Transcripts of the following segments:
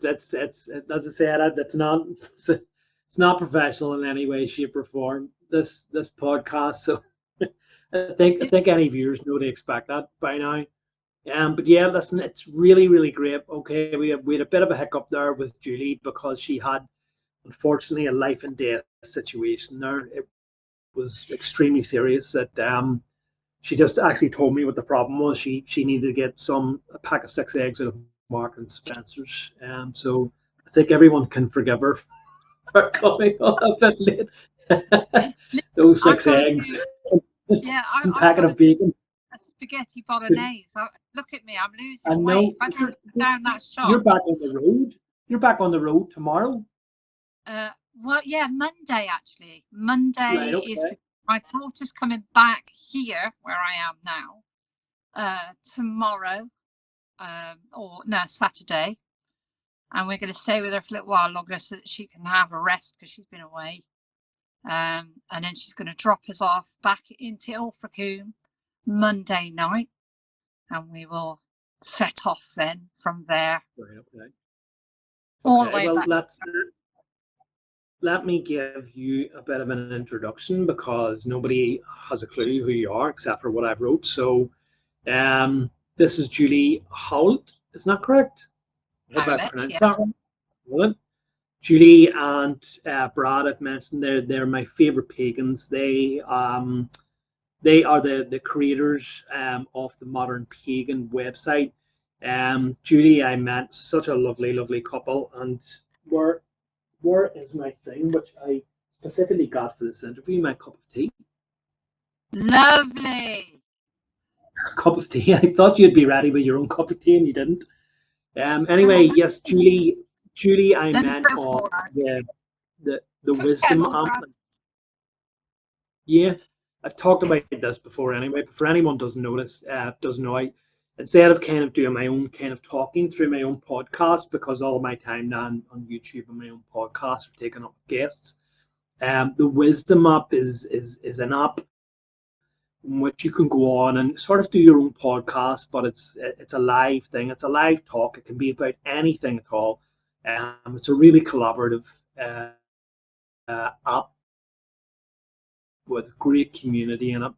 it's as I said, it's not professional in any way, shape, or form. This podcast, so I think It's any viewers know to expect that by now. But yeah, listen, it's really, really great. Okay, we had a bit of a hiccup there with Julie because she had, unfortunately, a life and death situation there. It was extremely serious. That she just actually told me what the problem was. She needed to get a pack of 6 eggs out of Mark and Spencer's. So I think everyone can forgive her for coming on a bit late. Those I've six got to do. eggs Yeah, and I've packet got to of do bacon. a spaghetti bolognese. Look at me, I'm I losing weight. know If I don't put down that you're shop, back on the road. You're back on the road tomorrow. uh, well, yeah, Monday actually. Monday Right, is okay. my daughter's coming back here where I am now. Tomorrow, or no, Saturday, and we're going to stay with her for a little while longer so that she can have a rest because she's been away. And then she's going to drop us off back into Ilfracombe Monday night, and we will set off then from there Right, okay. all the Okay, way well, back. let me give you a bit of an introduction because nobody has a clue who you are except for what I've wrote. So, this is Julie Howlett. Isn't that correct? I hope I Howlett, pronounced yeah. that right. Well, Julie and Brad, I've mentioned they're my favorite pagans. They are the creators of the Modern Pagan website. Julie, I met such a lovely, lovely couple, and where is my thing, which I specifically got for this interview, my cup of tea. Lovely. Cup of tea. I thought you'd be ready with your own cup of tea, and you didn't. Anyway, yes, Julie, I Let me met go on for that. the Cook Wisdom kettle, app. Brad. Yeah, I've talked about this before anyway, but for anyone doesn't know, instead of kind of doing my own kind of talking through my own podcast, because all of my time now on YouTube and my own podcast are taken up with guests. The Wisdom app is an app in which you can go on and sort of do your own podcast, but it's a live thing. It's a live talk. It can be about anything at all. It's a really collaborative app with a great community in it.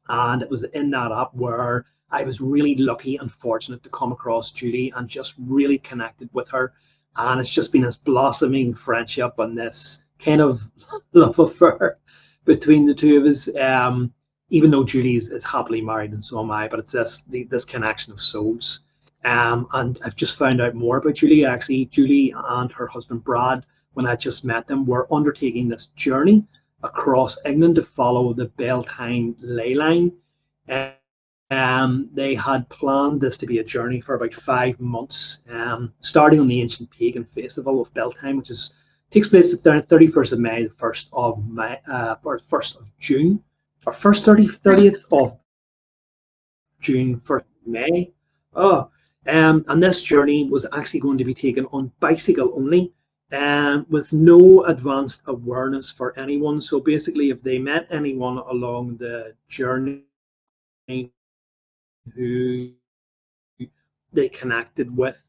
And it was in that app where I was really lucky and fortunate to come across Judy and just really connected with her. And it's just been this blossoming friendship and this kind of love affair between the two of us. Even though Judy is happily married and so am I, but it's this connection of souls. And I've just found out more about Julie. Actually, Julie and her husband Brad, when I just met them, were undertaking this journey across England to follow the Beltane ley line. They had planned this to be a journey for about 5 months, starting on the ancient pagan festival of Beltane, which takes place the 31st of May, the 1st of May, or 1st of June, or 30th of June, 1st of May. Oh, and this journey was actually going to be taken on bicycle only, with no advanced awareness for anyone. So basically, if they met anyone along the journey who they connected with,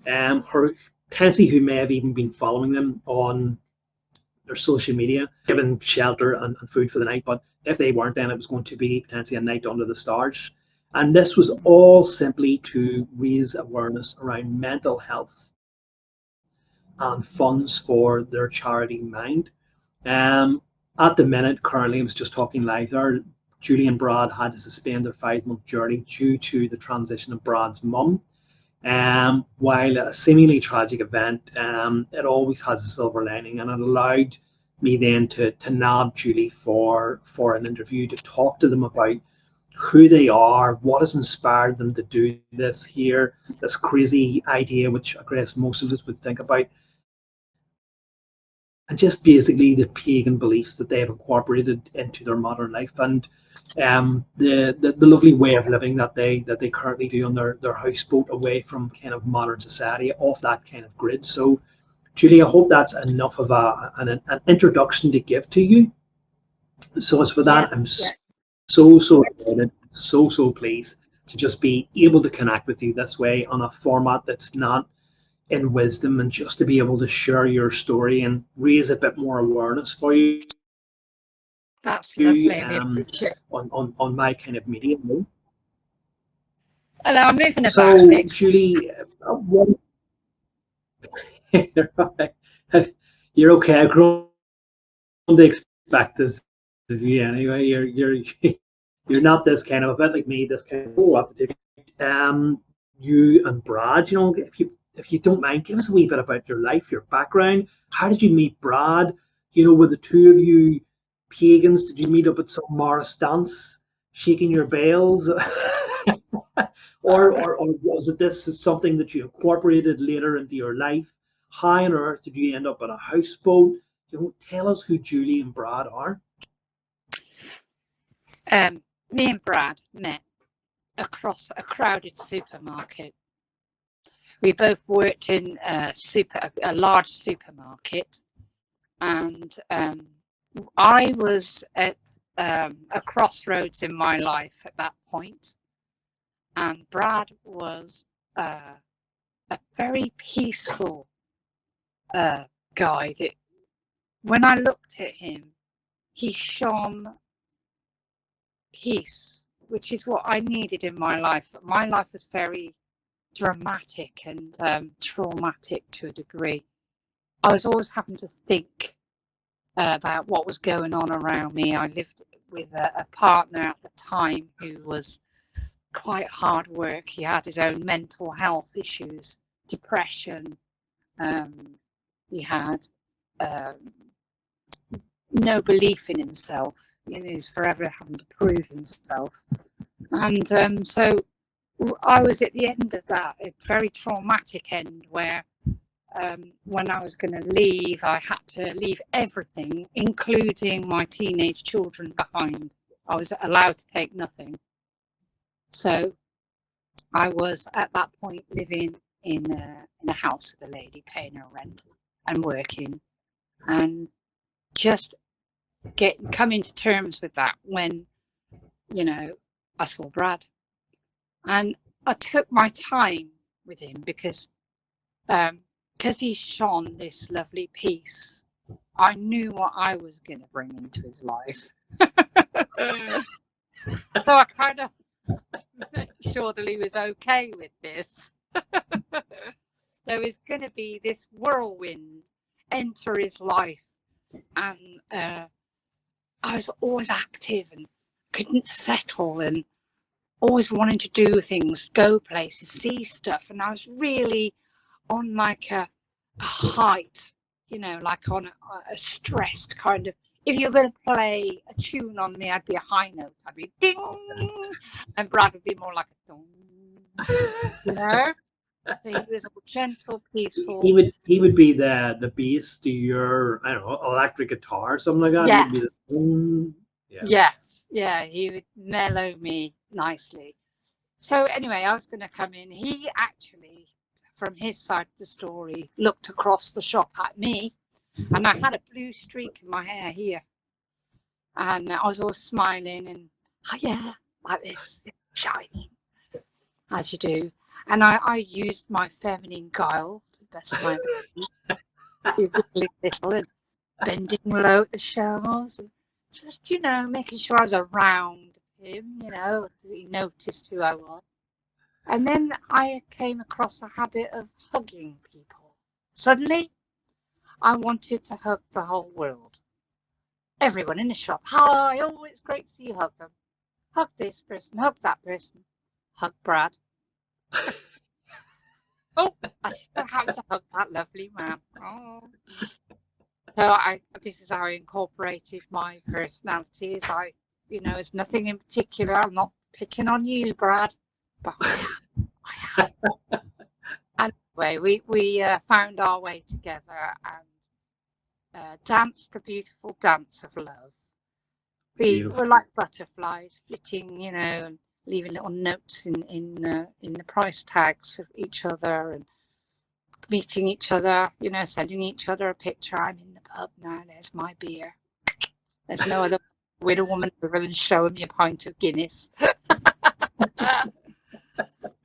or potentially who may have even been following them on their social media, given shelter and food for the night. But if they weren't, then it was going to be potentially a night under the stars. And this was all simply to raise awareness around mental health and funds for their charity Mind. At the minute, currently, I was just talking live there, Julie and Brad had to suspend their 5 month journey due to the transition of Brad's mum. While a seemingly tragic event, it always has a silver lining, and it allowed me then to nab Julie for an interview to talk to them about who they are, what has inspired them to do this here, this crazy idea, which I guess most of us would think about, and just basically the pagan beliefs that they have incorporated into their modern life, and the lovely way of living that they currently do on their houseboat away from kind of modern society, off that kind of grid. So, Julie, I hope that's enough of an introduction to give to you. So as for that, I'm Yes. so excited, so pleased to just be able to connect with you this way on a format that's not in wisdom, and just to be able to share your story and raise a bit more awareness for you. That's lovely. On my kind of medium. Hello, I'm moving about So, a bit. Julie, you're okay. I've grown to expect this of you anyway. You're not this kind of, a bit like me. This kind of, oh, I have to take you and Brad. If you don't mind, give us a wee bit about your life, your background. How did you meet Brad? Were the two of you pagans? Did you meet up at some Morris dance, shaking your bells? or was it this something that you incorporated later into your life? How on earth did you end up on a houseboat? Tell us who Julie and Brad are. Me and Brad met across a crowded supermarket. We both worked in a large supermarket, and I was at a crossroads in my life at that point, and Brad was a very peaceful guy. That when I looked at him, he shone peace, which is what I needed in my life. My life was very dramatic and traumatic to a degree. I was always having to think about what was going on around me. I lived with a partner at the time who was quite hard work. He had his own mental health issues, depression. He had no belief in himself. He's forever having to prove himself. And so I was at the end of that, a very traumatic end where when I was going to leave, I had to leave everything, including my teenage children, behind. I was allowed to take nothing. So I was at that point living in a house with a lady, paying her rent and working, and just coming to terms with that when, I saw Brad. And I took my time with him because he shone this lovely peace. I knew what I was going to bring into his life. So I kind of made sure that he was okay with this. There was going to be this whirlwind enter his life. And I was always active and couldn't settle and always wanting to do things, go places, see stuff. And I was really on like a height, like on a stressed kind of, if you were going to play a tune on me, I'd be a high note. I'd be ding, and Brad would be more like a dong, So he was all gentle, peaceful. He would be the bass to your, I don't know, electric guitar or something like that. Yeah. He'd be Yes. Yeah, he would mellow me nicely. So anyway, I was going to come in. He actually, from his side of the story, looked across the shop at me, and I had a blue streak in my hair here, and I was all smiling and like this, shining, as you do. And I used my feminine guile to the best of my ability, little and bending low at the shelves, and just making sure I was around him, he noticed who I was. And then I came across a habit of hugging people. Suddenly, I wanted to hug the whole world. Everyone in the shop. Hi, oh, it's great to see you. Hug them. Hug this person, hug that person. Hug Brad. Oh, I still have to hug that lovely man. Oh. So this is how I incorporated my personalities. It's nothing in particular. I'm not picking on you, Brad, but I am. Anyway, we found our way together and danced the beautiful dance of love. We were like butterflies, flitting, and leaving little notes in the price tags for each other, and meeting each other, sending each other a picture. I'm in the pub now. There's my beer. There's no other with a woman other than showing me a pint of Guinness.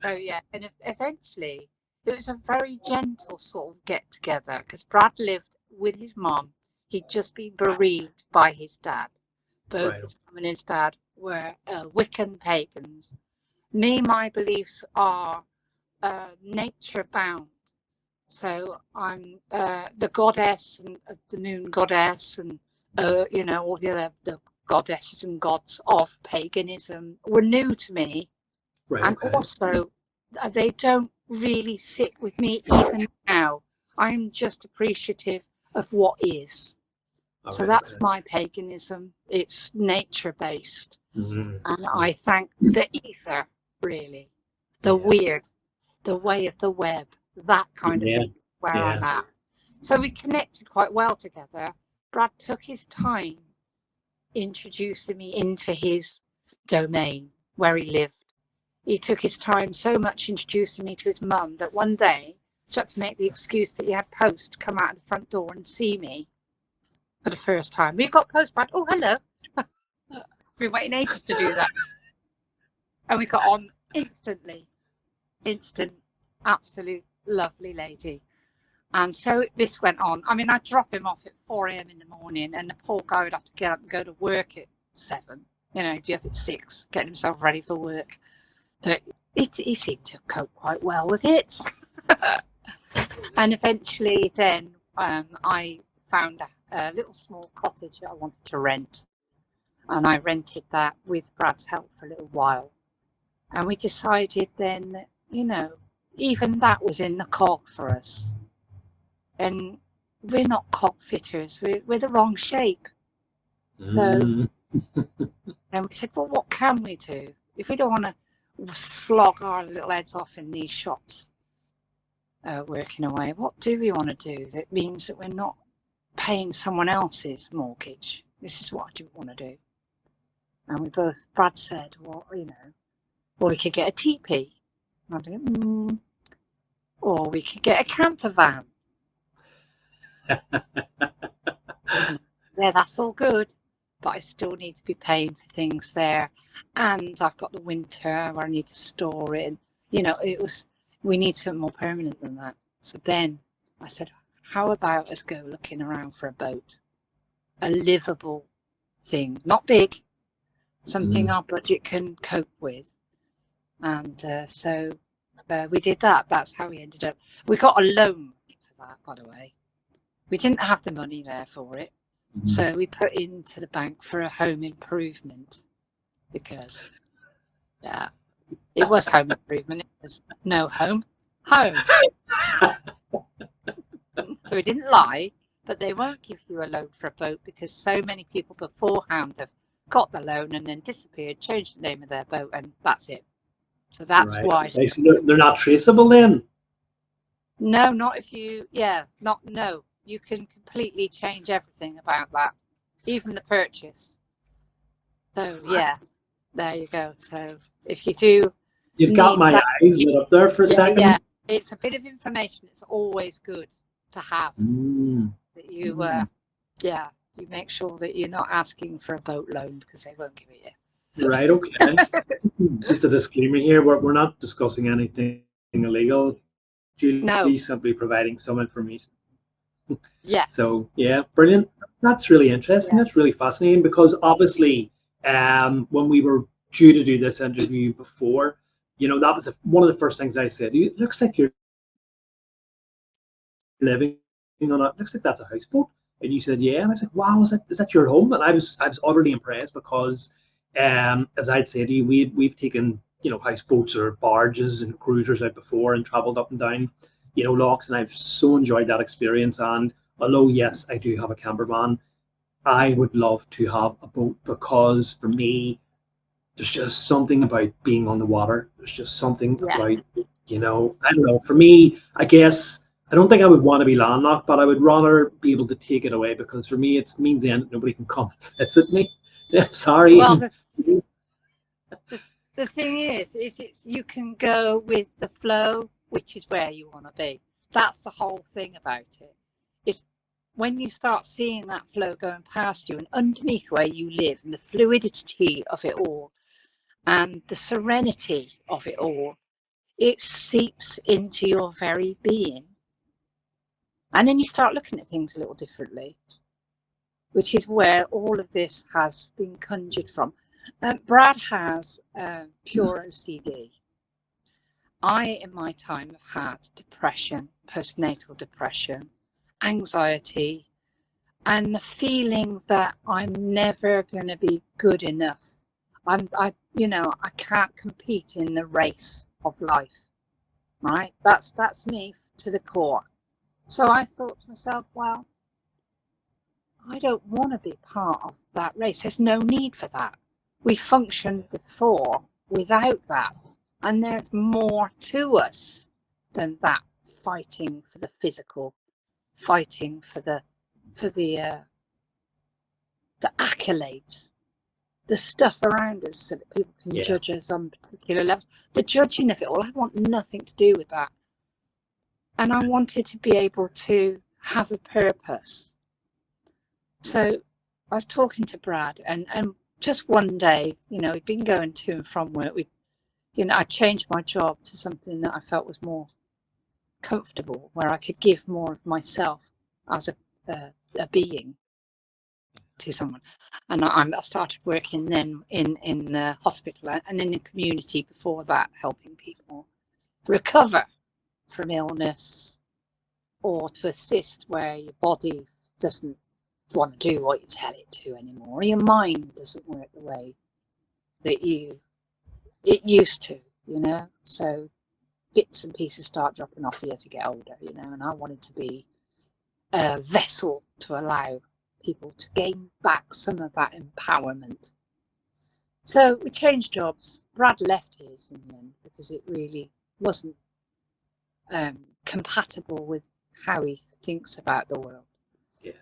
Oh yeah, and eventually it was a very gentle sort of get together because Brad lived with his mom. He'd just been bereaved by his dad. Both Right. his mum and his dad were Wiccan pagans. Me, my beliefs are nature bound. So I'm the goddess and the moon goddess, and all the goddesses and gods of paganism were new to me. Right. And Okay. also, they don't really sit with me even now. I'm just appreciative of what is. All So right. that's Okay. my paganism. It's nature based. Mm-hmm. And I thank the ether, really, the weird, the way of the web, that kind of thing, where I'm at. So we connected quite well together. Brad took his time introducing me into his domain where he lived. He took his time so much introducing me to his mum that one day she had to make the excuse that he had post come out of the front door and see me for the first time. We've got post, Brad. Oh, hello. We've been waiting ages to do that. And we got on instantly. Instant, absolute lovely lady. And so this went on. I mean, I'd drop him off at 4 a.m. in the morning, and the poor guy would have to get up and go to work at 7. He'd be up at 6, getting himself ready for work. But he seemed to cope quite well with it. And eventually then I found a little small cottage that I wanted to rent. And I rented that with Brad's help for a little while. And we decided then that, even that was in the cog for us. And we're not cock fitters. We're the wrong shape. So then we said, well, what can we do? If we don't want to slog our little heads off in these shops working away, what do we want to do that means that we're not paying someone else's mortgage? This is what I do want to do. And Brad said, well, we could get a teepee. And I said, or we could get a camper van. Yeah, that's all good, but I still need to be paying for things there, and I've got the winter where I need to store it. We need something more permanent than that. So then I said, how about us go looking around for a boat, a livable thing, not big, something our budget can cope with. And so we did that. That's how we ended up. We got a loan for that, by the way. We didn't have the money there for it. So we put into the bank for a home improvement because, it was home improvement. It was no home. So we didn't lie, but they won't give you a loan for a boat because so many people beforehand have got the loan and then disappeared, changed the name of their boat, and that's it. So that's why. Okay, so they're not traceable then? No, not if you, no. You can completely change everything about that, even the purchase. So, there you go. So, if you do... You've got my eyes lit up there for a second. Yeah, it's a bit of information. It's always good to have. That you, you make sure that you're not asking for a boat loan because they won't give it you. Right, okay. Just a disclaimer here, we're not discussing anything illegal. Julie's simply providing some information. Yes. So brilliant. That's really interesting. That's really fascinating because obviously when we were due to do this interview before, that was one of the first things I said. It looks like you're living on it. Looks like that's a houseboat. And you said, yeah. And I was like, wow, is that your home? And I was already impressed because as I'd said to you, we've taken houseboats or barges and cruisers out before and traveled up and down locks, and I've so enjoyed that experience. And although yes, I do have a camper van, I would love to have a boat because for me, there's just something about being on the water. There's just something about I don't know. For me, I guess I don't think I would want to be landlocked, but I would rather be able to take it away because for me, it means then nobody can come visit me. Sorry. Well, the thing is you can go with the flow, which is where you want to be. That's the whole thing about it. It's when you start seeing that flow going past you and underneath where you live and the fluidity of it all and the serenity of it all, it seeps into your very being. And then you start looking at things a little differently, which is where all of this has been conjured from. Brad has pure OCD. I, in my time, have had depression, postnatal depression, anxiety, and the feeling that I'm never going to be good enough. I can't compete in the race of life, right? That's me to the core. So I thought to myself, well, I don't want to be part of that race. There's no need for that. We functioned before without that. And there's more to us than that, fighting for the physical, fighting for the accolades, the stuff around us so that people can judge us on particular levels. The judging of it all, I want nothing to do with that. And I wanted to be able to have a purpose. So I was talking to Brad, and just one day, we'd been going to and from work. I changed my job to something that I felt was more comfortable, where I could give more of myself as a being to someone. And I started working then in the hospital and in the community before that, helping people recover from illness or to assist where your body doesn't want to do what you tell it to anymore, or your mind doesn't work the way that it used to, so bits and pieces start dropping off you as you get older, and I wanted to be a vessel to allow people to gain back some of that empowerment. So we changed jobs. Brad left his in the end because it really wasn't compatible with how he thinks about the world. Yeah.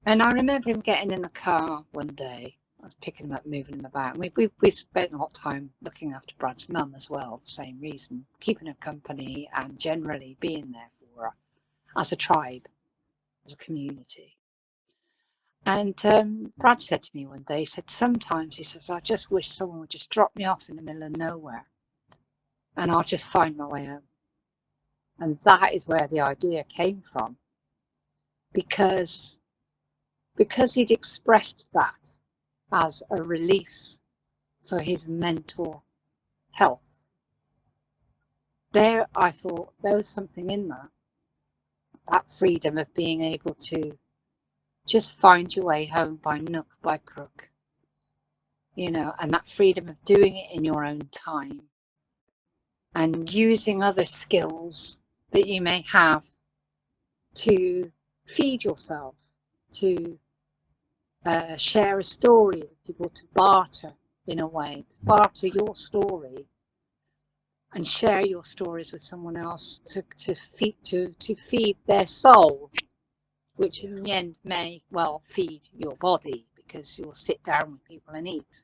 And I remember him getting in the car one day. I was picking him up, moving him about. And we spent a lot of time looking after Brad's mum as well, same reason, keeping her company and generally being there for her as a tribe, as a community. And Brad said to me one day, he said, sometimes, he says, I just wish someone would just drop me off in the middle of nowhere and I'll just find my way home. And that is where the idea came from, because he'd expressed that as a release for his mental health. There, I thought there was something in that freedom of being able to just find your way home by nook, by crook, and that freedom of doing it in your own time and using other skills that you may have to feed yourself, to share a story with people, to barter in a way, to barter your story and share your stories with someone else to feed their soul, which in the end may feed your body, because you'll sit down with people and eat,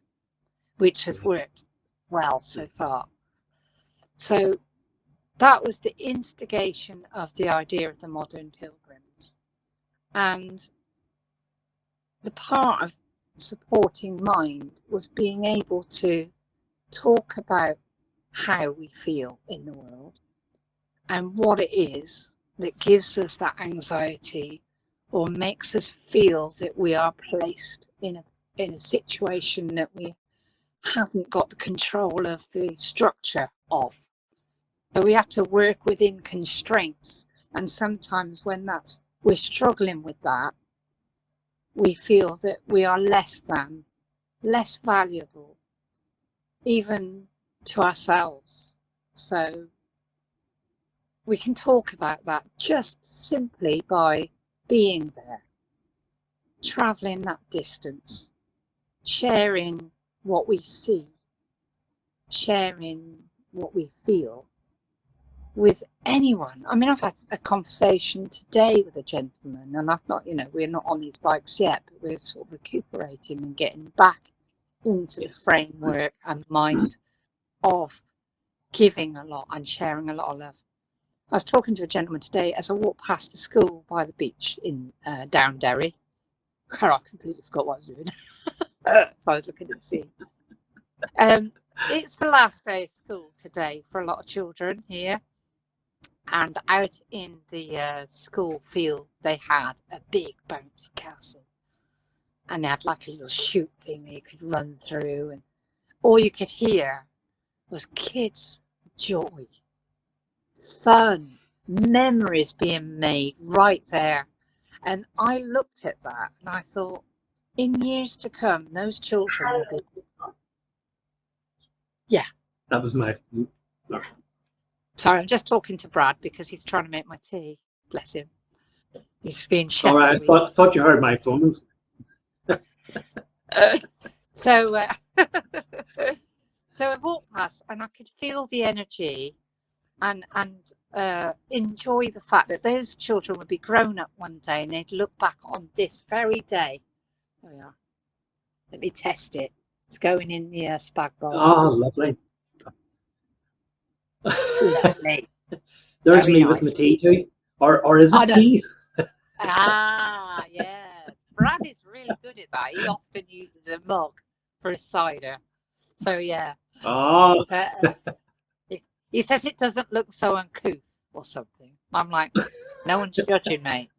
which has worked well so far. So that was the instigation of the idea of the Modern Pilgrims. And the part of supporting mind was being able to talk about how we feel in the world and what it is that gives us that anxiety or makes us feel that we are placed in a situation that we haven't got the control of the structure of. So we have to work within constraints. And sometimes when we're struggling with that, we feel that we are less valuable, even to ourselves. So we can talk about that just simply by being there, traveling that distance, sharing what we see, sharing what we feel with anyone. I mean, I've had a conversation today with a gentleman, and I've not, we're not on these bikes yet, but we're sort of recuperating and getting back into the framework and mind of giving a lot and sharing a lot of love. I was talking to a gentleman today as I walked past the school by the beach in Downderry. I completely forgot what I was doing. So I was looking at the sea. It's the last day of school today for a lot of children here. And out in the school field, they had a big bouncy castle. And they had like a little chute thing that you could run through. And all you could hear was kids' joy, fun, memories being made right there. And I looked at that and I thought, in years to come, those children will be. Yeah. That was my. Sorry, I'm just talking to Brad because he's trying to make my tea. Bless him. He's being chef. All right, I thought you heard my phone. So, so I walked past and I could feel the energy and enjoy the fact that those children would be grown up one day and they'd look back on this very day. There we are. Let me test it. It's going in the spag bowl. Oh, lovely. Lovely. There's Very me nice. with my tea too. Or is it tea? Ah, yeah. Brad is really good at that. He often uses a mug for his cider. So, yeah. Oh. He says it doesn't look so uncouth or something. I'm like, no one's judging, mate.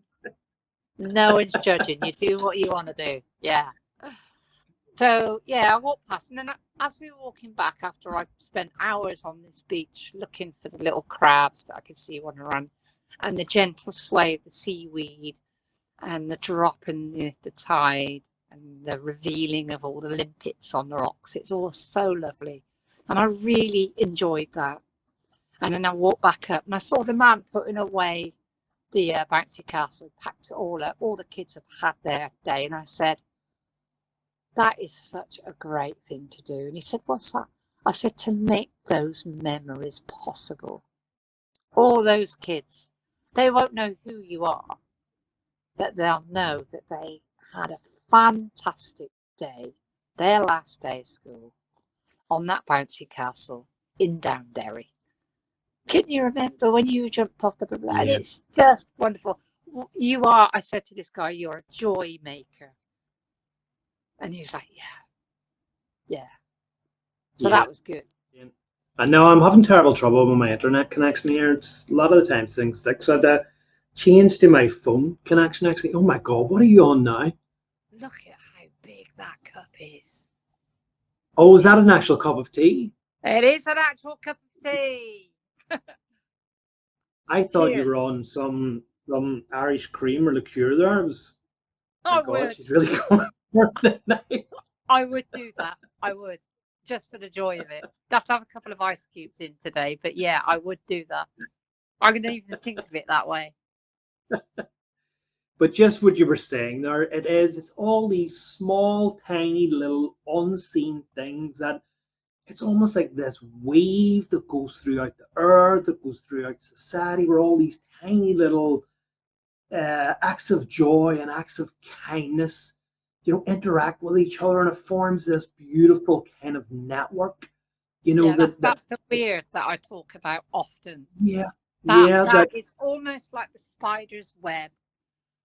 No one's judging. You do what you want to do. Yeah. So, yeah, I walked past. And then as we were walking back after I spent hours on this beach looking for the little crabs that I could see wandering around and the gentle sway of the seaweed and the drop in the tide and the revealing of all the limpets on the rocks. It's all so lovely. And I really enjoyed that. And then I walked back up and I saw the man putting away the bouncy castle, packed it all up. All the kids have had their day. And I said, that is such a great thing to do. And he said, what's that? I said, to make those memories possible. All those kids, they won't know who you are, but they'll know that they had a fantastic day, their last day of school, on that bouncy castle in Downderry. Can you remember when you jumped off the balloon? Yeah. And it's just wonderful. You are, I said to this guy, you're a joy maker. And he was like, yeah. So that was good. Yeah. And now I'm having terrible trouble with my internet connection here. It's a lot of the times things stick. So I had to change to my phone connection actually. Oh my God, what are you on now? Look at how big that cup is. Oh, is that an actual cup of tea? It is an actual cup of tea. I thought you were on some Irish cream or liqueur there. Oh God, she's really going for tonight. I would do that. I would, just for the joy of it. I'd have to have a couple of ice cubes in today, but yeah, I would do that. I didn't even think of it that way. But just what you were saying there, it's all these small, tiny, little unseen things that it's almost like this wave that goes throughout the earth, that goes throughout society, where all these tiny little acts of joy and acts of kindness, interact with each other, and it forms this beautiful kind of network. That's the weird that I talk about often. Yeah. That is almost like the spider's web.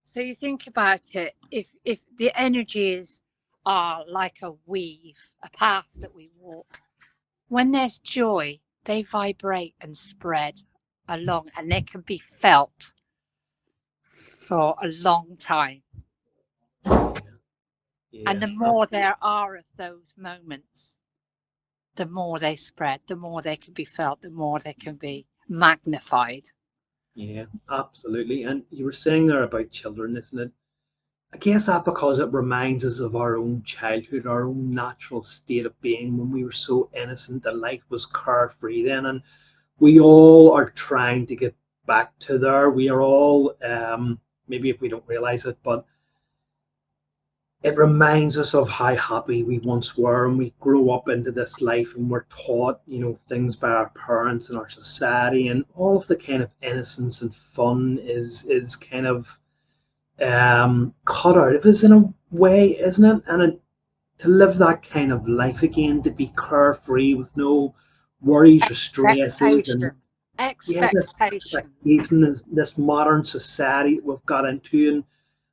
So you think about it, if the energies are like a weave, a path that we walk, when there's joy, they vibrate and spread along, and they can be felt for a long time. Yeah, and the more there are of those moments, the more they spread, the more they can be felt, the more they can be magnified. Yeah, absolutely. And you were saying there about children, isn't it? I guess that because it reminds us of our own childhood, our own natural state of being when we were so innocent that life was carefree then. And we all are trying to get back to there. We are all, maybe if we don't realize it, but it reminds us of how happy we once were, and we grow up into this life and we're taught, things by our parents and our society, and all of the kind of innocence and fun is kind of cut out of us in a way, isn't it? And to live that kind of life again, to be carefree with no worries or stresses and expectation, this modern society that we've got into, and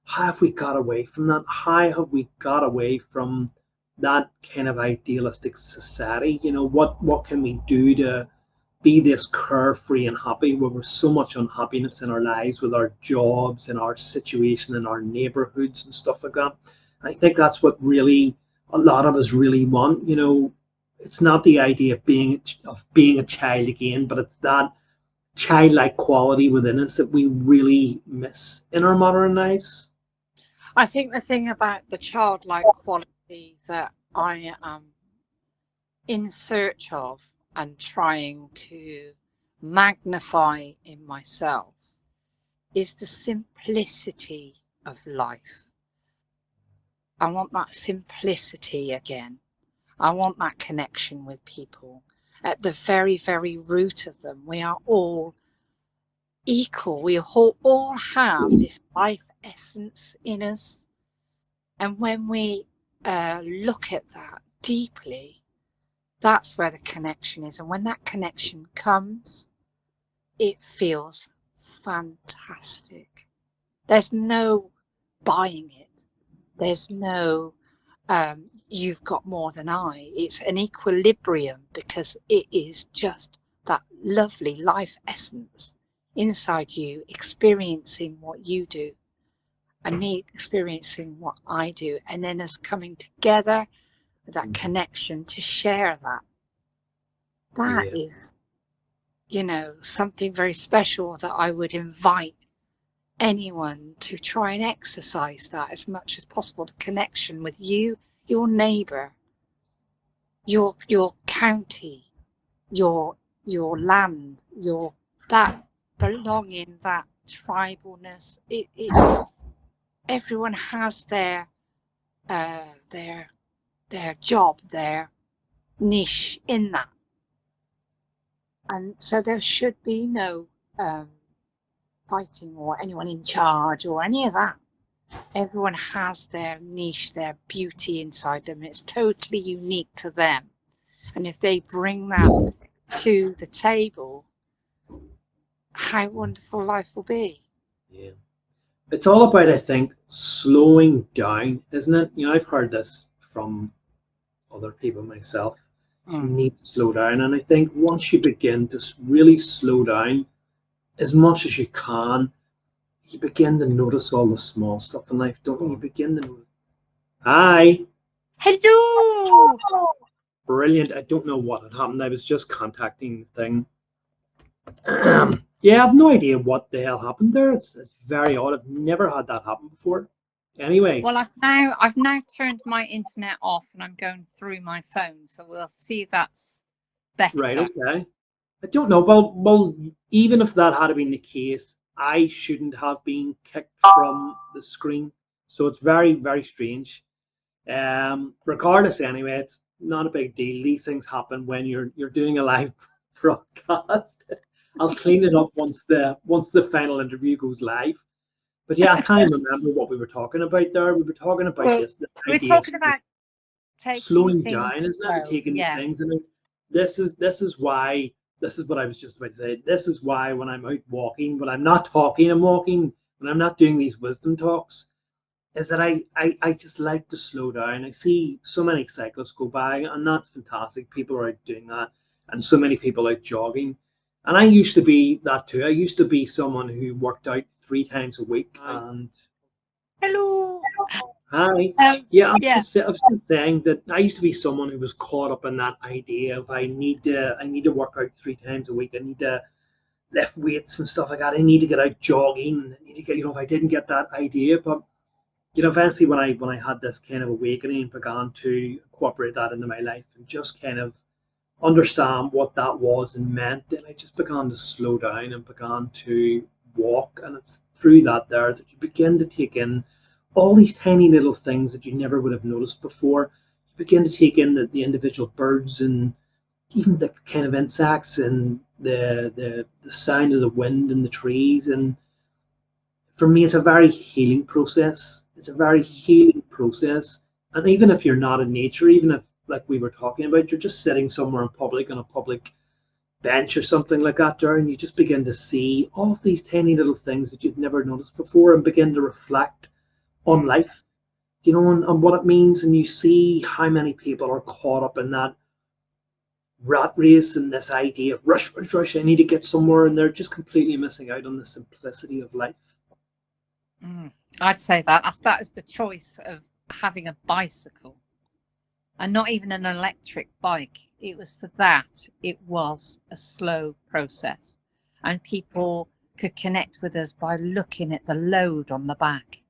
how have we got away from that? How have we got away from that kind of idealistic society. What can we do to be this carefree and happy where there's so much unhappiness in our lives with our jobs and our situation in our neighborhoods and stuff like that. I think that's what really a lot of us really want. It's not the idea of being a child again, but it's that childlike quality within us that we really miss in our modern lives. I think the thing about the childlike quality that I am in search of and trying to magnify in myself is the simplicity of life. I want that simplicity again. I want that connection with people. At the very, very root of them, we are all equal. We all have this life essence in us. And when we look at that deeply, that's where the connection is. And when that connection comes, it feels fantastic. There's no buying it. There's no you've got more than I. It's an equilibrium because it is just that lovely life essence inside you, experiencing what you do and me experiencing what I do, and then us coming together with that connection to share that. That is, something very special that I would invite anyone to try and exercise that as much as possible. The connection with you, your neighbour, your county, your land, that belonging, that tribalness. It's everyone has their job, their niche in that, and so there should be no fighting or anyone in charge or any of that. Everyone has their niche, their beauty inside them. It's totally unique to them, and if they bring that to the table, how wonderful life will be. Yeah. It's all about, I think, slowing down, isn't it? I've heard this from other people myself. You need to slow down. And I think once you begin to really slow down as much as you can, you begin to notice all the small stuff in life, don't you? You begin to notice. Hi. Hello. Brilliant. I don't know what had happened. I was just contacting the thing. Yeah, I have no idea what the hell happened there. It's very odd. I've never had that happen before. Anyway. Well, I've now turned my internet off and I'm going through my phone, so we'll see if that's better. Right, okay. I don't know. Well, even if that had been the case, I shouldn't have been kicked from the screen. So it's very, very strange. Regardless, anyway, it's not a big deal. These things happen when you're doing a live broadcast. I'll clean it up once the final interview goes live. But yeah, I can't remember what we were talking about there. We were talking about this we're idea talking about slowing down, isn't it? Taking things. I mean, this is what I was just about to say. This is why when I'm out walking, when I'm not talking, I'm walking, when I'm not doing these wisdom talks, is that I just like to slow down. I see so many cyclists go by, and that's fantastic. People are out doing that, and so many people out jogging. And I used to be that too. I used to be someone who worked out 3 times a week. And hello. Hi. I was just saying that I used to be someone who was caught up in that idea of I need to work out 3 times a week. I need to lift weights and stuff like that. I need to get out jogging. I need to get, if I didn't get that idea, but eventually when I had this kind of awakening and began to incorporate that into my life and just kind of understand what that was and meant, then I just began to slow down and began to walk. And it's through that there that you begin to take in all these tiny little things that you never would have noticed before. You begin to take in the individual birds and even the kind of insects and the sound of the wind in the trees. And for me, it's a very healing process. It's a very healing process. And even if you're not in nature, even if, like we were talking about, you're just sitting somewhere in public on a public bench or something like that there, and you just begin to see all of these tiny little things that you've never noticed before and begin to reflect on life you know, and what it means, and you see how many people are caught up in that rat race and this idea of rush, rush, rush, I need to get somewhere, and they're just completely missing out on the simplicity of life. I'd say that is the choice of having a bicycle and not even an electric bike. It was a slow process, and people could connect with us by looking at the load on the back.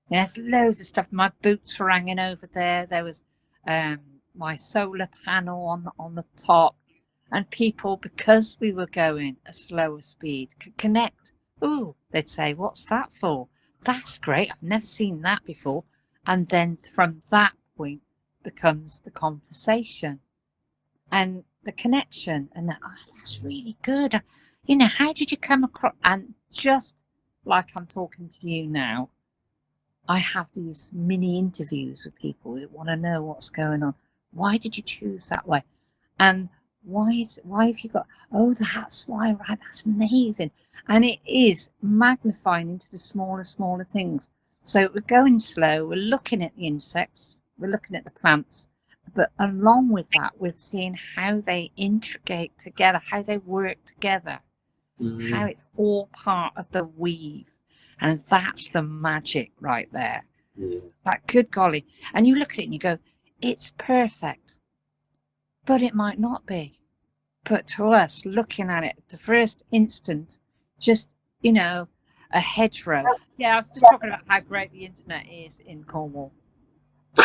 There's loads of stuff. My boots were hanging over there. There was my solar panel on the top, and people, because we were going a slower speed, could connect. Ooh, they'd say, "What's that for?" That's great. I've never seen that before. And then from that point becomes the conversation and the connection. And that's really good. You know, how did you come across? And just like I'm talking to you now, I have these mini interviews with people that want to know what's going on. Why did you choose that way? And why have you got, oh, that's why, right? That's amazing. And it is magnifying into the smaller things. So we're going slow, we're looking at the insects, we're looking at the plants, but along with that, we're seeing how they integrate together, how they work together, how it's all part of the weave. And that's the magic right there. Yeah. Like, good golly. And you look at it and you go, it's perfect. But it might not be. But to us, looking at it, the first instant, just, you know, a hedgerow. Yeah, I was just talking about how great the internet is in Cornwall. You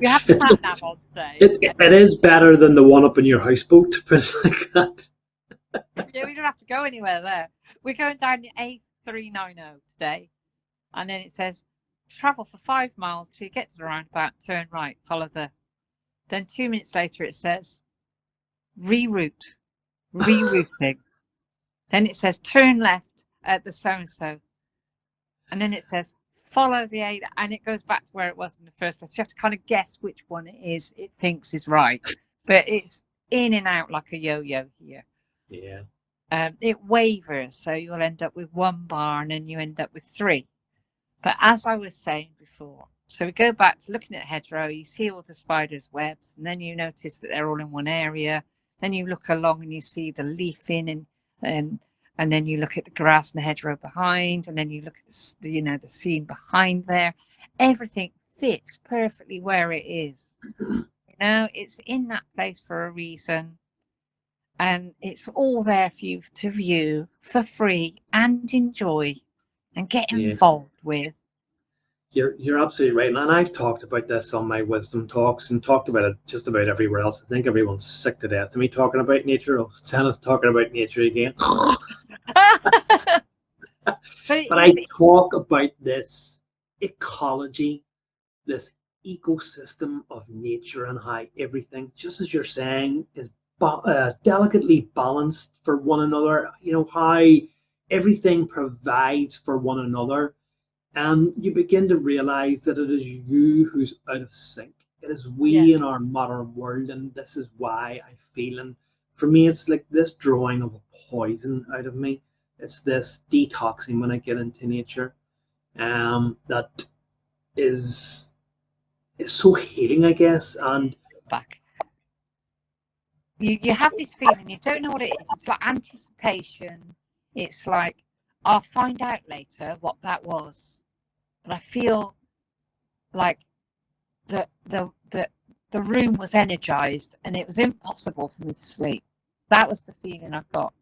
have to sat nav on today. It is better than the one up in your houseboat, but like that. Yeah, we don't have to go anywhere there. We're going down the A390 today, and then it says, travel for 5 miles till you get to the roundabout, turn right, follow the... Then 2 minutes later it says, rerouting. Then it says, turn left at the so-and-so. And then it says, follow the A, and it goes back to where it was in the first place. You have to kind of guess which one it is it thinks is right. But it's in and out like a yo-yo here. Yeah. It wavers, so you'll end up with 1 bar and then you end up with 3. But as I was saying before, so we go back to looking at hedgerow, you see all the spiders' webs, and then you notice that they're all in one area. Then you look along and you see the leafing, and then you look at the grass and the hedgerow behind, and then you look at the scene behind there. Everything fits perfectly where it is. You know, it's in that place for a reason, and it's all there for you to view for free and enjoy and get involved with. You're absolutely right, and I've talked about this on my wisdom talks and talked about it just about everywhere else. I think everyone's sick to death of me talking about nature. Oh, Santa's talking about nature again. But I talk about this ecology, this ecosystem of nature, and how everything, just as you're saying, is delicately balanced for one another. You know, how everything provides for one another. And you begin to realize that it is you who's out of sync. It is we in our modern world, and this is why I feel. And for me, it's like this drawing of a poison out of me. It's this detoxing when I get into nature, that is so healing, I guess. And back, you have this feeling, you don't know what it is. It's like anticipation. It's like, I'll find out later what that was. But I feel like the room was energized and it was impossible for me to sleep. That was the feeling I got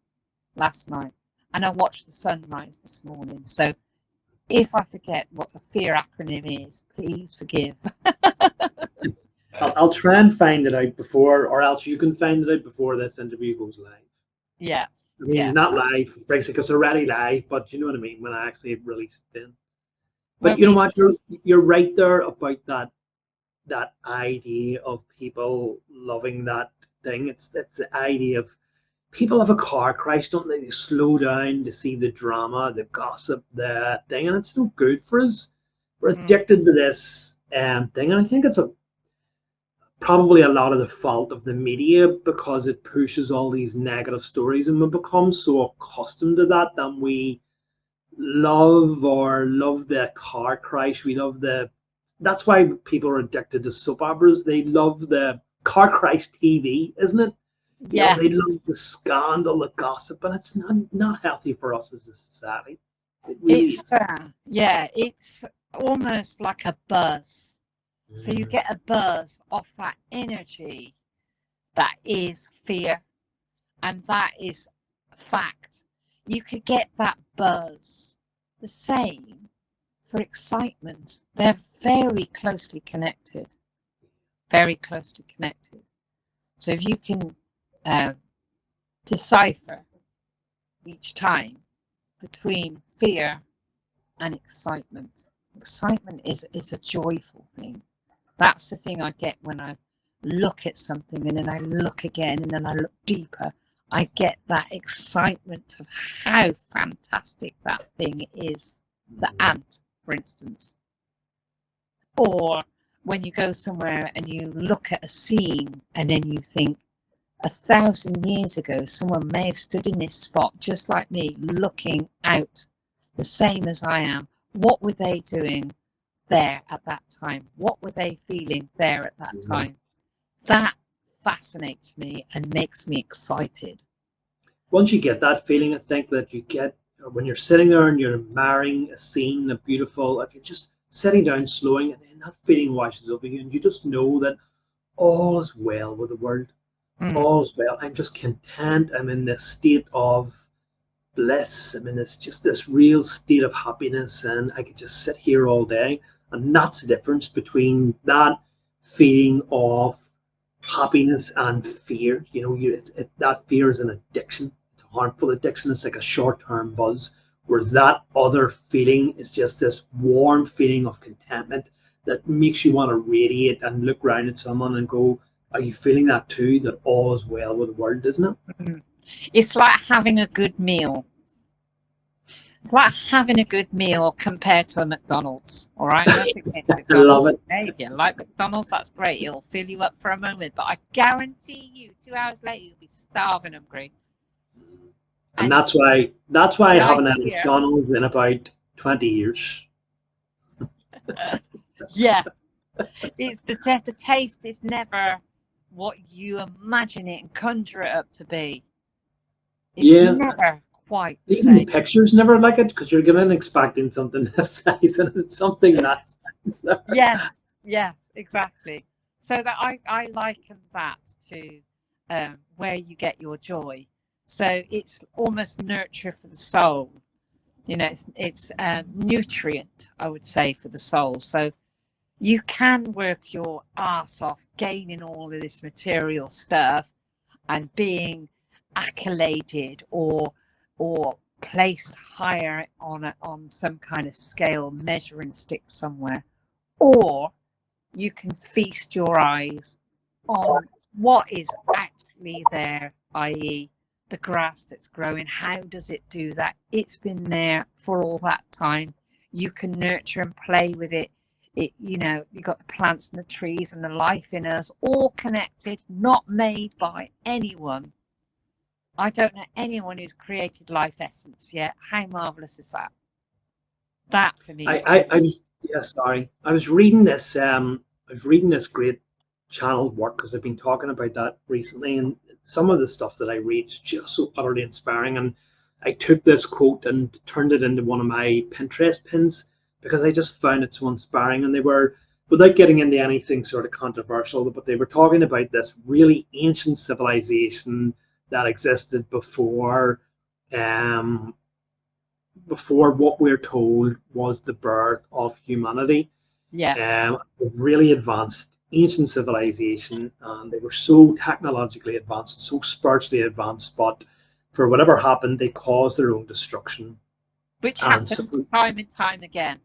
last night. And I watched the sunrise this morning. So if I forget what the FEAR acronym is, please forgive. I'll try and find it out before, or else you can find it out before this interview goes live. Yes. I mean, not live, because it's already live, but you know what I mean, when I actually released it in. But you know what, you're right there about that idea of people loving that thing. It's the idea of people have a car crash, don't they? They slow down to see the drama, the gossip, the thing, and it's no good for us. We're addicted to this thing, and I think it's probably a lot of the fault of the media, because it pushes all these negative stories, and we become so accustomed to that we love the car crash. We love the. That's why people are addicted to soap operas. They love the car crash TV, isn't it? You know, Yeah, they love the scandal, the gossip, and it's not healthy for us as a society. It really it's is. yeah, it's almost like a buzz. So you Mm. get a buzz off that energy that is fear, and that is fact. You could get that buzz. The same for excitement. They're very closely connected. Very closely connected. So if you can decipher each time between fear and excitement. Excitement is a joyful thing. That's the thing I get when I look at something and then I look again and then I look deeper. I get that excitement of how fantastic that thing is. The ant, for instance. Or when you go somewhere and you look at a scene and then you think, 1,000 years ago, someone may have stood in this spot just like me, looking out the same as I am. What were they doing there at that time? What were they feeling there at that time? That fascinates me and makes me excited. Once you get that feeling, I think that you get when you're sitting there and you're admiring a scene, a beautiful. If you're just sitting down, slowing, and then that feeling washes over you, and you just know that all is well with the world. All's well. I'm just content. I'm in this state of bliss. I'm in this real state of happiness, and I could just sit here all day. And that's the difference between that feeling of happiness and fear. You know, that fear is an addiction. It's a harmful addiction. It's like a short-term buzz. Whereas that other feeling is just this warm feeling of contentment that makes you want to radiate and look around at someone and go, are you feeling that too? That all is well with the world, isn't it? It's like having a good meal. It's like having a good meal compared to a McDonald's. All right. Nothing against I love McDonald's. it. Hey, if you like McDonald's, that's great. It'll fill you up for a moment. But I guarantee you, 2 hours later, you'll be starving hungry. And And that's why I the haven't had idea, McDonald's in about 20 years. yeah, it's the taste is never what you imagine it and conjure it up to be. It's Yeah, never quite the even the same. pictures never like it because you're going expecting something this size and it's something that size. Yes, exactly. So that I liken that to where you get your joy. So it's almost nurture for the soul. You know, it's nutrient, I would say, for the soul. So you can work your ass off gaining all of this material stuff and being accoladed or placed higher on some kind of scale measuring stick somewhere, or you can feast your eyes on what is actually there, i.e. the grass that's growing. How does it do that? It's been there for all that time. You can nurture and play with it. You know, you've got the plants and the trees and the life in us, all connected, not made by anyone. I don't know anyone who's created life essence yet. How marvelous is that? That for me is I was yeah, sorry. I was reading this great channeled work because I've been talking about that recently, and some of the stuff that I read is just so utterly inspiring. And I took this quote and turned it into one of my Pinterest pins because I just found it so inspiring. And they were, without getting into anything sort of controversial, but they were talking about this really ancient civilization that existed um, before what we're told was the birth of humanity. yeah. A really advanced ancient civilization, and they were so technologically advanced, so spiritually advanced, but for whatever happened, they caused their own destruction. Which And so, happens time and time again.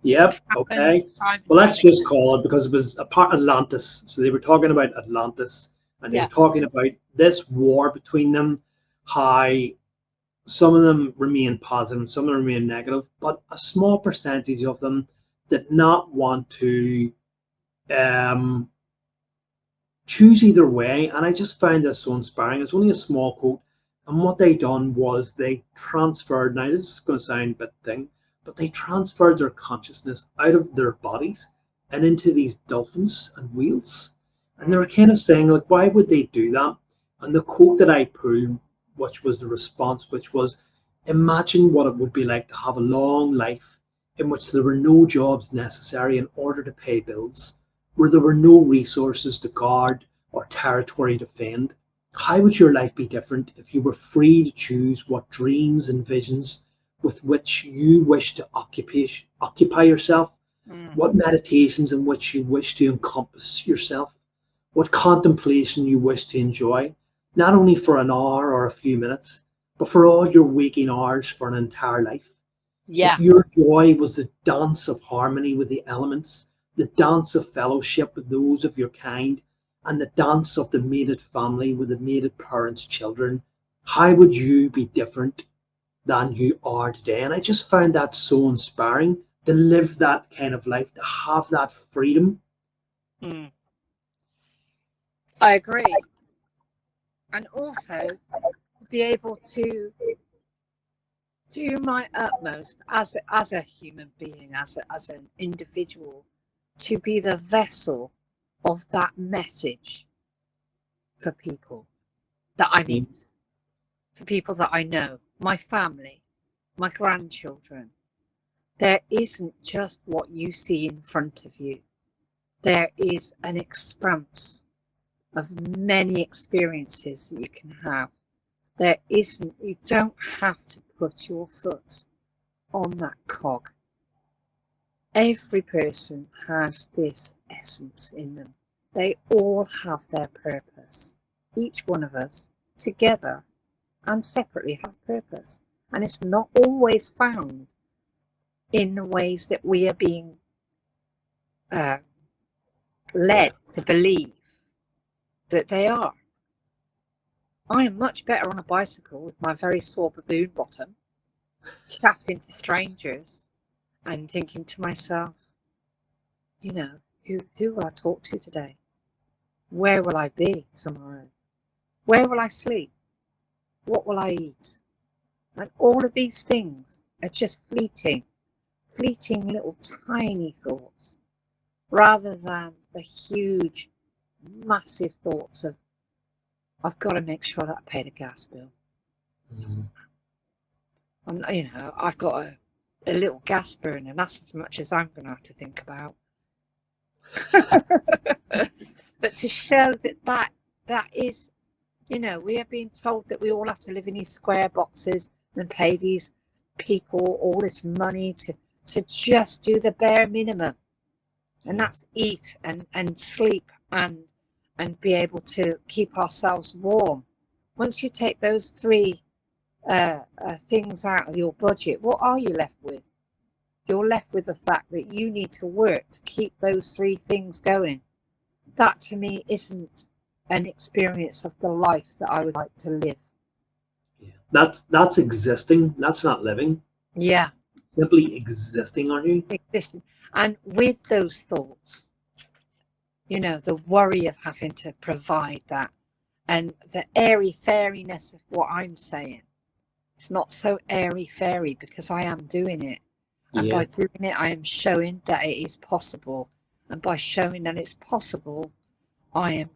yep, Happens okay. time and Well, time let's just again. call it because it was a part Atlantis. So they were talking about Atlantis, and they were Yes. talking about this war between them, how some of them remain positive, some of them remain negative, but a small percentage of them did not want to um, choose either way. And I just found this so inspiring. It's only a small quote, And what they done was they transferred, now this is going to sound a bit thing, but they transferred their consciousness out of their bodies and into these dolphins and whales. And they were kind of saying, like, why would they do that? And the quote that I pulled, which was the response, which was, imagine what it would be like to have a long life in which there were no jobs necessary in order to pay bills, where there were no resources to guard or territory to defend. How would your life be different if you were free to choose what dreams and visions with which you wish to occupy yourself, what meditations in which you wish to encompass yourself, what contemplation you wish to enjoy, not only for an hour or a few minutes, but for all your waking hours for an entire life? Yeah. If your joy was the dance of harmony with the elements, the dance of fellowship with those of your kind, and the dance of the mated family with the mated parents' children, how would you be different than you are today? And I just found that so inspiring, to live that kind of life, to have that freedom. I agree. And also be able to do my utmost as a human being, as an individual, to be the vessel of that message for people that I meet, for people that I know, my family, my grandchildren. There isn't just what you see in front of you. There is an expanse of many experiences that you can have. There isn't, you don't have to put your foot on that cog. Every person has this essence in them. They all have their purpose. Each one of us, together and separately, have purpose. And it's not always found in the ways that we are being led to believe that they are. I am much better on a bicycle with my very sore baboon bottom, chatting to strangers and thinking to myself, you know, who will I talk to today? Where will I be tomorrow? Where will I sleep? What will I eat? And all of these things are just fleeting little tiny thoughts, rather than the huge, massive thoughts of, I've got to make sure that I pay the gas bill. And, you know, I've got a little gas burn, and that's as much as I'm going to have to think about. But to show that is, you know, we are being told that we all have to live in these square boxes and pay these people all this money to just do the bare minimum. And that's eat and sleep and be able to keep ourselves warm. Once you take those three things out of your budget, what are you left with? You're left with the fact that you need to work to keep those three things going. That to me isn't an experience of the life that I would like to live. Yeah. That's existing. That's not living. Yeah. Simply existing, aren't you? Existing. And with those thoughts, you know, the worry of having to provide that, and the airy-fairiness of what I'm saying. It's not so airy-fairy because I am doing it. And by doing it, I am showing that it is possible. And by showing that it's possible, I am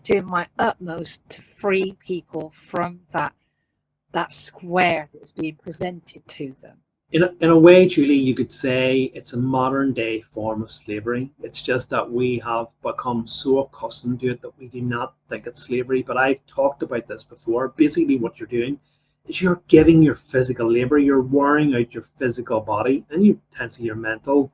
doing my utmost to free people from that square that's being presented to them. In a way, Julie, you could say it's a modern day form of slavery. It's just that we have become so accustomed to it that we do not think it's slavery. But I've talked about this before. Basically, what you're doing is you're giving your physical labor, you're wearing out your physical body and you potentially your mental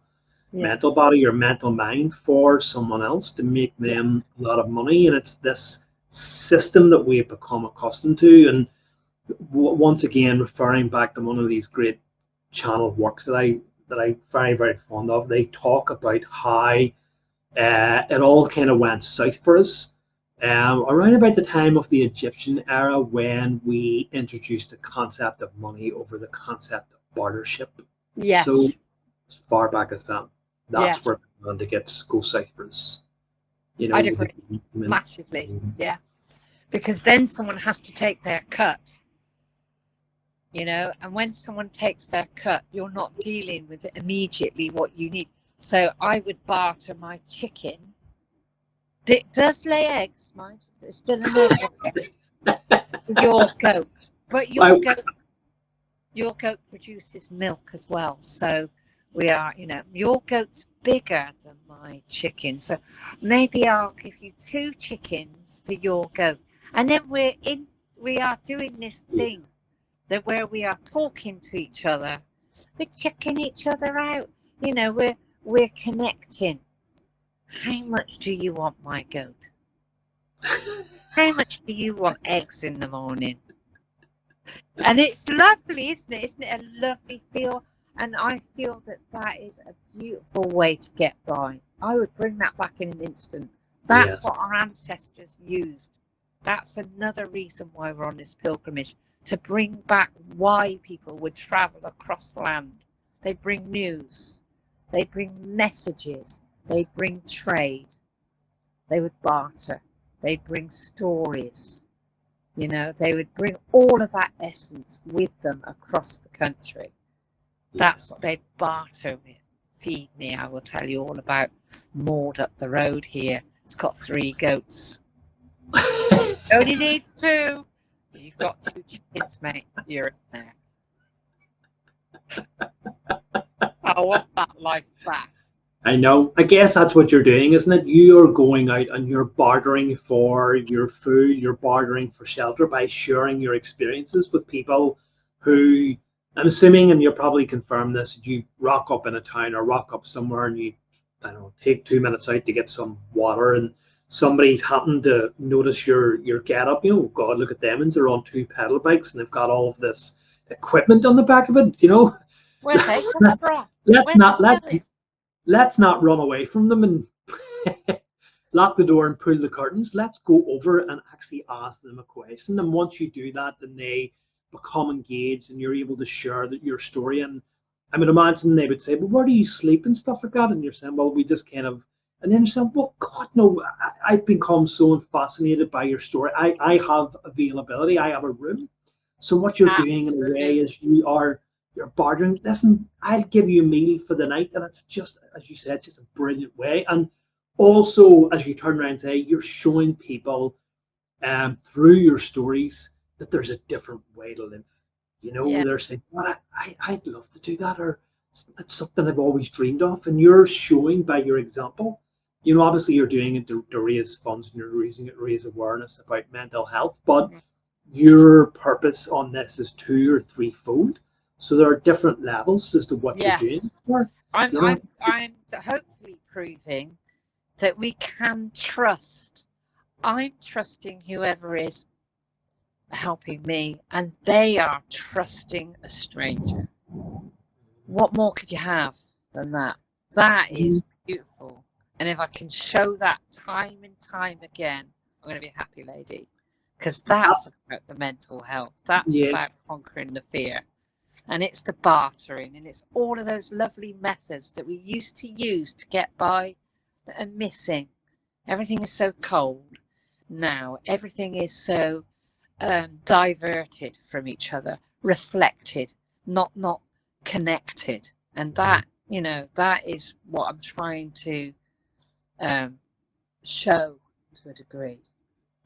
body, your mental mind for someone else to make them a lot of money. And it's this system that we've become accustomed to. And once again, referring back to one of these great channel works that I'm very, very fond of, they talk about how it all kind of went south for us around about the time of the Egyptian era, when we introduced the concept of money over the concept of bartership. Yes. So as far back as that's where it began to go south for us. You know, I'd agree massively. Yeah. because then someone has to take their cut, and when someone takes their cut, you're not dealing with immediately what you need. So I would barter my chicken. It does lay eggs, mind. There's still an egg. Your goat, but your goat produces milk as well. So we are, your goat's bigger than my chicken. So maybe I'll give you 2 chickens for your goat, and then we are doing this thing that where we are talking to each other, we're checking each other out. We're connecting. How much do you want my goat? How much do you want eggs in the morning? And it's lovely, isn't it? Isn't it a lovely feel? And I feel that is a beautiful way to get by. I would bring that back in an instant. That's what our ancestors used. That's another reason why we're on this pilgrimage, to bring back why people would travel across the land. They'd bring news. They'd bring messages. They'd bring trade. They would barter. They'd bring stories. They would bring all of that essence with them across the country. That's what they'd barter with. Feed me, I will tell you all about Maud up the road here. It's got 3 goats. Only needs 2. You've got 2 chickens, mate. You're in there. I want that life back. I know. I guess that's what you're doing, isn't it? You're going out and you're bartering for your food, you're bartering for shelter by sharing your experiences with people who, I'm assuming, and you'll probably confirm this, you rock up in a town or rock up somewhere and you, take 2 minutes out to get some water, and somebody's happened to notice your get up. God, look at them, and they're on 2 pedal bikes and they've got all of this equipment on the back of it. Where they come from? Let's not run away from them and lock the door and pull the curtains. Let's go over and actually ask them a question. And once you do that, then they become engaged and you're able to share your story. And I would imagine they would say, well, where do you sleep and stuff like that? And you're saying, well, we just kind of, and then you're saying, well, God, no, I've become so fascinated by your story. I have availability. I have a room. So what you're doing in a way is you're bartering. Listen, I'll give you a meal for the night. And it's just, as you said, just a brilliant way. And also, as you turn around and say, you're showing people through your stories that there's a different way to live. They're saying, well, I'd love to do that, or it's something I've always dreamed of. And you're showing by your example. Obviously you're doing it to raise funds and you're using it to raise awareness about mental health, but your purpose on this is 2 or 3-fold. So there are different levels as to what you're doing. I'm hopefully proving that we can trust. I'm trusting whoever is helping me, and they are trusting a stranger. What more could you have than that? That is beautiful. And if I can show that time and time again, I'm going to be a happy lady, because that's about the mental health. That's about conquering the fear. And it's the bartering, and it's all of those lovely methods that we used to use to get by that are missing. Everything is so cold now. Everything is so diverted from each other, reflected, not connected. And that, that is what I'm trying to show to a degree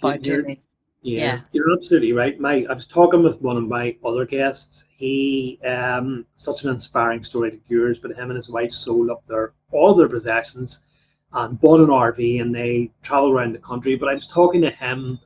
by doing. Yeah, you're absolutely right. I was talking with one of my other guests. He such an inspiring story like yours, but him and his wife sold up all their possessions and bought an RV, and they travel around the country. But I was talking to him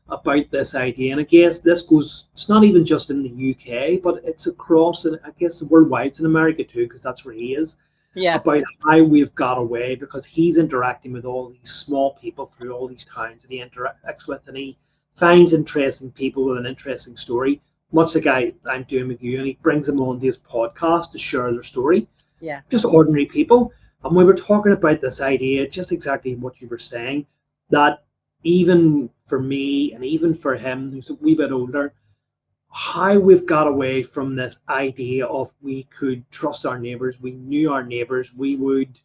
about this idea, and I guess this goes, it's not even just in the UK, but it's across, and I guess worldwide. It's in America too, because that's where he is. About how we've got away, because he's interacting with all these small people through all these towns that he interacts with, and he finds interesting people with an interesting story, much like I'm doing with you, and he brings them on to his podcast to share their story. Just ordinary people. And we were talking about this idea, just exactly what you were saying, that even for me and even for him, who's a wee bit older, how we've got away from this idea of we could trust our neighbours, we knew our neighbours, we would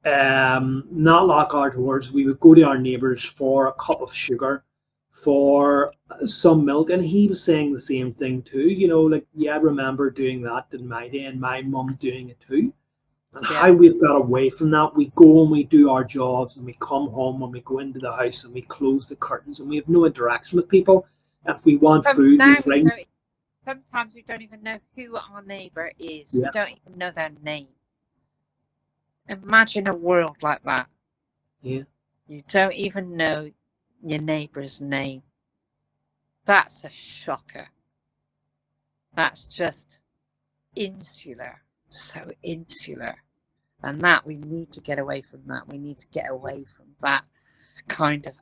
not lock our doors, we would go to our neighbours for a cup of sugar, for some milk, and he was saying the same thing too. You know, like, yeah, I remember doing that in my day, and my mum doing it too. And Yeah. how we've got away from that. We go and we do our jobs, and we come home and we go into the house and we close the curtains, and we have no interaction with people. If we want food, Now we ring. sometimes we don't even know who our neighbour is. Yeah. We don't even know their name. Imagine a world like that. Yeah. You don't even know your neighbour's name. That's a shocker. That's just insular. So insular. And that, we need to get away from that. We need to get away from that kind of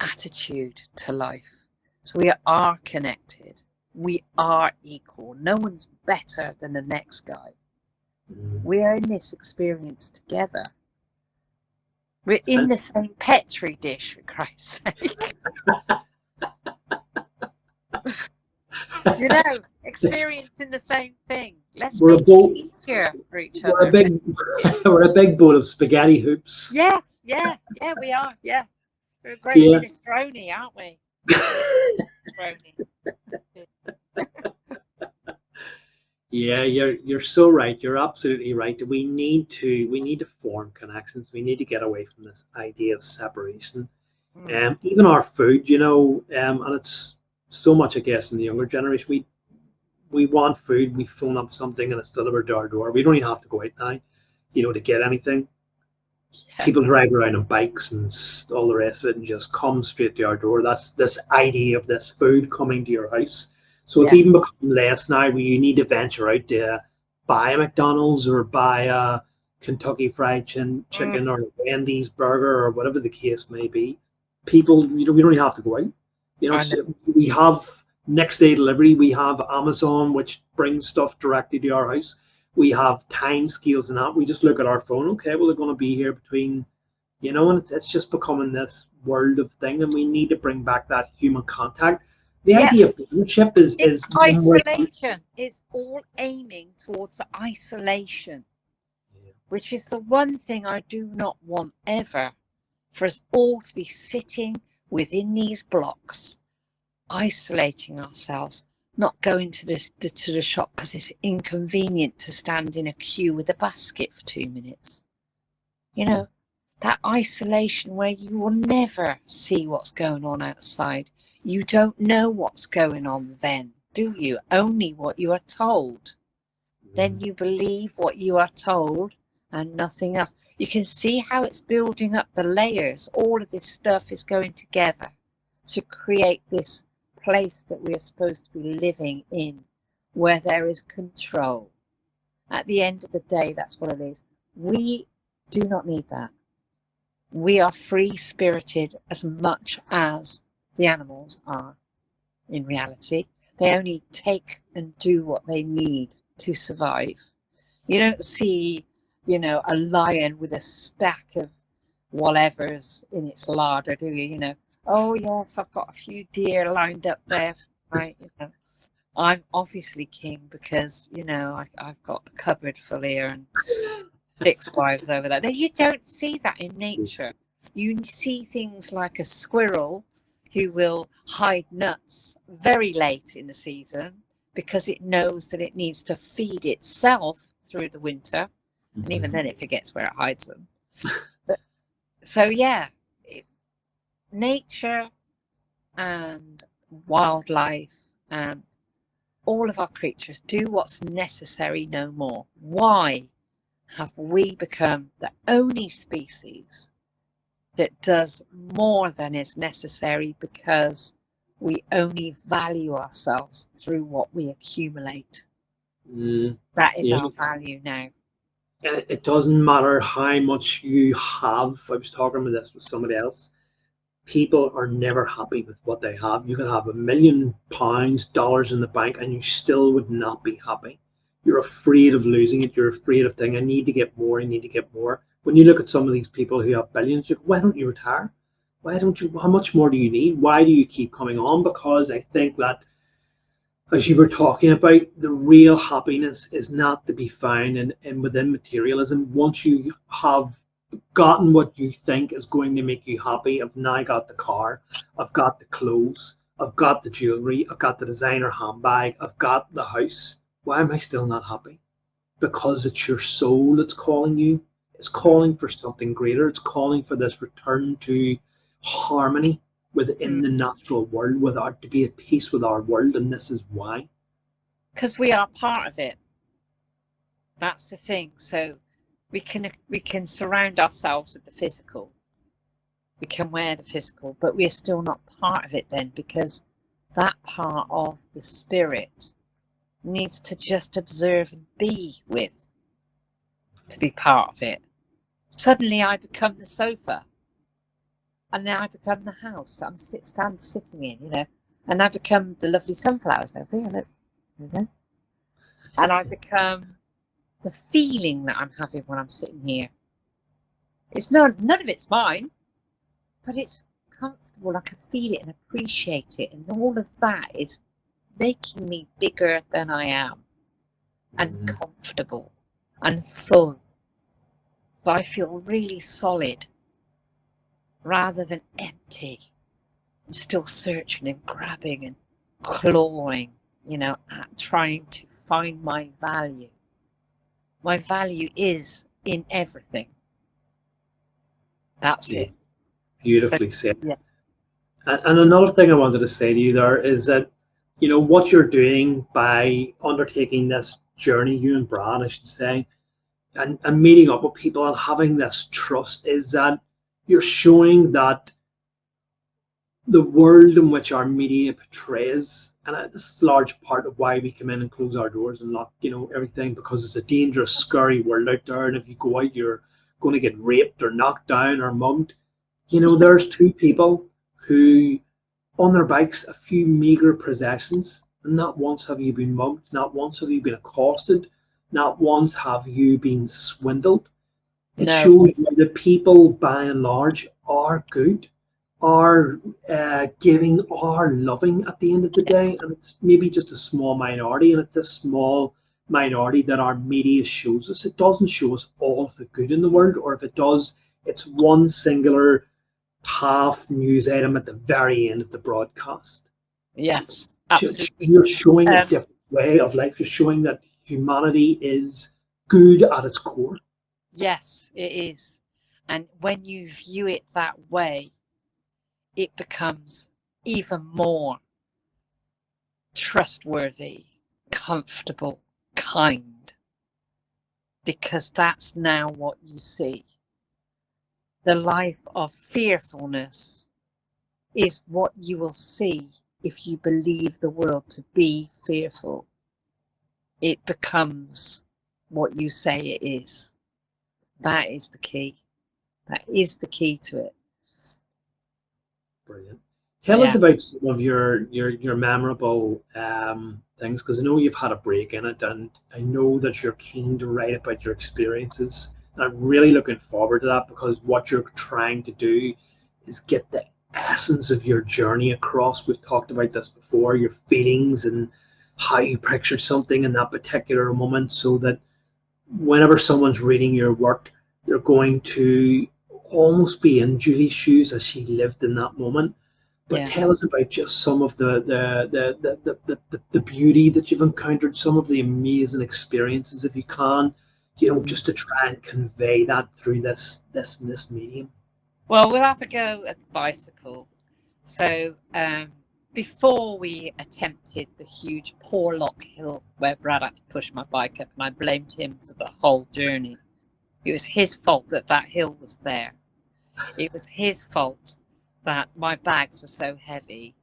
attitude to life. So we are connected. We are equal. No one's better than the next guy. We are in this experience together. We're in the same Petri dish, for Christ's sake. You know, experiencing the same thing. Let's make it easier for each other. We're a big bowl of spaghetti hoops. Yeah, we are. Yeah, we're a great minestrone, aren't we? Yeah, you're so right. You're absolutely right. We need to form connections. We need to get away from this idea of separation. Even our food, you know, and it's so much, I guess, in the younger generation. We want food. We phone up something and it's delivered to our door. We don't even have to go out now, you know, to get anything. Yeah. People drive around on bikes and all the rest of it and just come straight to our door. That's this idea of this food coming to your house. So it's even become less now where you need to venture out to buy a McDonald's or buy a Kentucky Fried Chicken or a Wendy's burger or whatever the case may be. People, you know, we don't even have to go out. You know, we have next day delivery. We have Amazon, which brings stuff directly to our house. We have time scales and that. We just look at our phone. Okay, well, they're going to be here between, you know, and it's just becoming this world of thing, and we need to bring back that human contact. The idea of partnership is isolation is all aiming towards isolation, which is the one thing I do not want ever, for us all to be sitting within these blocks, isolating ourselves, not going to the shop because it's inconvenient to stand in a queue with a basket for 2 minutes. You know, that isolation where you will never see what's going on outside. You don't know what's going on then, do you? Only what you are told. Then you believe what you are told and nothing else. You can see how it's building up the layers. All of this stuff is going together to create this place that we are supposed to be living in, where there is control. At the end of the day, that's what it is. We do not need that. We are free-spirited as much as the animals are in reality. They only take and do what they need to survive. You don't see, you know, a lion with a stack of whatever's in its larder, do you? You know, oh yes, I've got a few deer lined up there, right? You know, I'm obviously king because, you know, I've got a cupboard full here and 6 wives over there. You don't see that in nature. You see things like a squirrel who will hide nuts very late in the season because it knows that it needs to feed itself through the winter, and even then it forgets where it hides them. But, so yeah, nature and wildlife and all of our creatures do what's necessary, no more. Why have we become the only species that does more than is necessary because we only value ourselves through what we accumulate? That is our value now. And it doesn't matter how much you have. I was talking about this with somebody else. People are never happy with what they have. You can have £1 million, dollars in the bank, and you still would not be happy. You're afraid of losing it. You're afraid of thinking, I need to get more. I need to get more. When you look at some of these people who have billions, you go, why don't you retire? Why don't you? How much more do you need? Why do you keep coming on? Because I think that, as you were talking about, the real happiness is not to be found in within materialism. Once you have gotten what you think is going to make you happy. I've now got the car, I've got the clothes, I've got the jewelry, I've got the designer handbag, I've got the house. Why am I still not happy? Because it's your soul that's calling you. It's calling for something greater. It's calling for this return to harmony within the natural world, to be at peace with our world, and this is why. Because we are part of it. That's the thing. So we can surround ourselves with the physical. We can wear the physical, but we're still not part of it then, because that part of the spirit needs to just observe and be with to be part of it. Suddenly I become the sofa, and then I become the house that I'm sitting in, you know, and I become the lovely sunflowers over here, look, you know? And I become the feeling that I'm having when I'm sitting here. It's none of it's mine, but it's comfortable. I can feel it and appreciate it, and all of that is making me bigger than I am, and comfortable and full. So I feel really solid rather than empty and still searching and grabbing and clawing, you know, at trying to find my value. My value is in everything. That's it. Beautifully said. Yeah. And another thing I wanted to say to you there is that, you know, what you're doing by undertaking this journey, you and Brad, I should say, and meeting up with people and having this trust, is that you're showing that the world in which our media portrays, and this is a large part of why we come in and close our doors and lock, you know, everything, because it's a dangerous, scary world out there, and if you go out, you're going to get raped or knocked down or mugged. You know, there's two people who, on their bikes, a few meager possessions, and not once have you been mugged, not once have you been accosted, not once have you been swindled. It shows you that people, by and large, are good, are giving, are loving at the end of the day, and it's maybe just a small minority, and it's a small minority that our media shows us. It doesn't show us all of the good in the world, or if it does, it's one singular half news item at the very end of the broadcast. Yes, absolutely. You're showing a different way of life. You're showing that humanity is good at its core. Yes, it is. And when you view it that way, it becomes even more trustworthy, comfortable, kind, because that's now what you see. The life of fearfulness is what you will see if you believe the world to be fearful. It becomes what you say it is. That is the key. That is the key to it. Brilliant. Tell us about some of your memorable things, because I know you've had a break in it, and I know that you're keen to write about your experiences. And I'm really looking forward to that, because what you're trying to do is get the essence of your journey across. We've talked about this before, your feelings and how you pictured something in that particular moment, so that whenever someone's reading your work, they're going to almost be in Julie's shoes as she lived in that moment. But tell us about just some of the beauty that you've encountered, some of the amazing experiences, if you can, you know, just to try and convey that through this medium. Well, we'll have to go at the bicycle. So before we attempted the huge Porlock Hill where Brad had to push my bike up, and I blamed him for the whole journey. It was his fault that that hill was there. It was his fault that my bags were so heavy.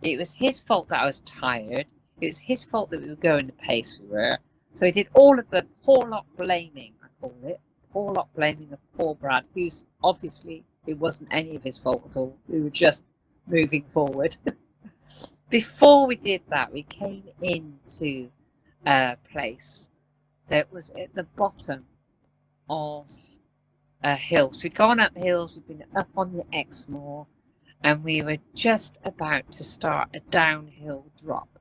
It was his fault that I was tired. It was his fault that we were going the pace we were. So he did all of the Porlock blaming, I call it. Porlock blaming of poor Brad, who's obviously, it wasn't any of his fault at all. We were just moving forward. Before we did that, we came into a place that was at the bottom of a hill. So we'd gone up hills, we'd been up on the Exmoor, and we were just about to start a downhill drop.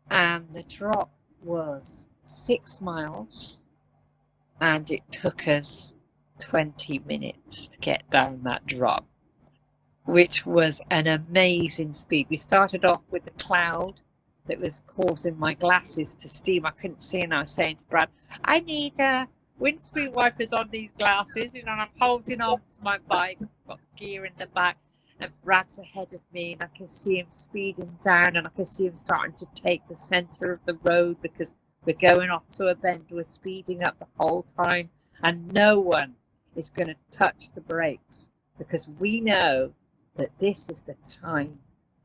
And the drop was 6 miles, and it took us 20 minutes to get down that drop, which was an amazing speed. We started off with the cloud that was causing my glasses to steam. I couldn't see, and I was saying to Brad, I need windscreen wipers on these glasses, and I'm holding on to my bike, got gear in the back, and Brad's ahead of me, and I can see him speeding down, and I can see him starting to take the centre of the road because we're going off to a bend. We're speeding up the whole time, and no one is going to touch the brakes because we know that this is the time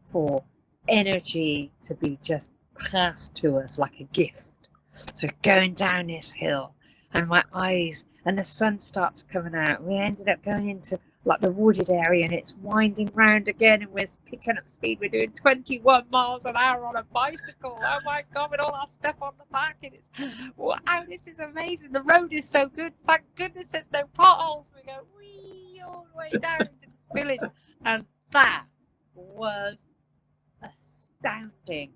for energy to be just passed to us like a gift. So going down this hill, and my eyes, and the sun starts coming out. We ended up going into like the wooded area, and it's winding round again, and we're picking up speed. We're doing 21 miles an hour on a bicycle. Oh my God, with all our stuff on the back, and it's, wow, this is amazing. The road is so good. Thank goodness there's no potholes. We go wee all the way down into this village, and that was astounding.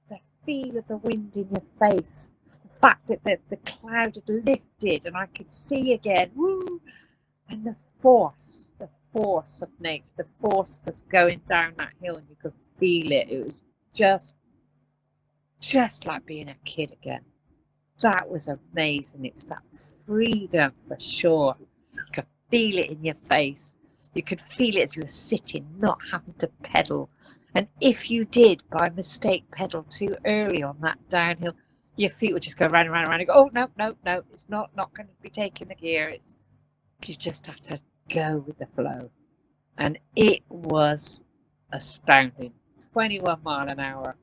The feel of the wind in your face, the fact that the cloud had lifted and I could see again, woo, and the force of nature, the force of us going down that hill, and you could feel it. It was just like being a kid again. That was amazing. It was that freedom for sure. You could feel it in your face. You could feel it as you were sitting, not having to pedal. And if you did, by mistake, pedal too early on that downhill, your feet would just go round and round and round and go, oh, no, it's not going to be taking the gear. You just have to go with the flow. And it was astounding. 21 mile an hour,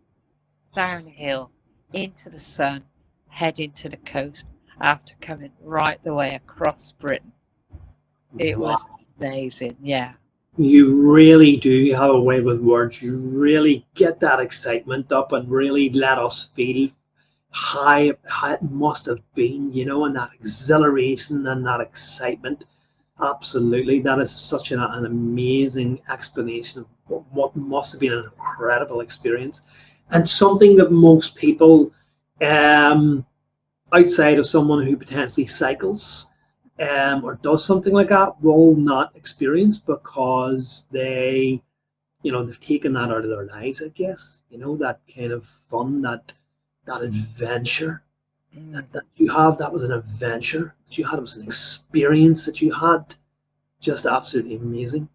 downhill, into the sun, heading to the coast after coming right the way across Britain. It was amazing, yeah. You really do have a way with words. You really get that excitement up and really let us feel how it must have been, and that exhilaration and that excitement. Absolutely. That is such an amazing explanation of what must have been an incredible experience, and something that most people, outside of someone who potentially cycles, or does something like that, will not experience because they've taken that out of their lives, I guess. That kind of fun, that adventure that you have. That was an adventure that you had. It was an experience that you had. Just absolutely amazing.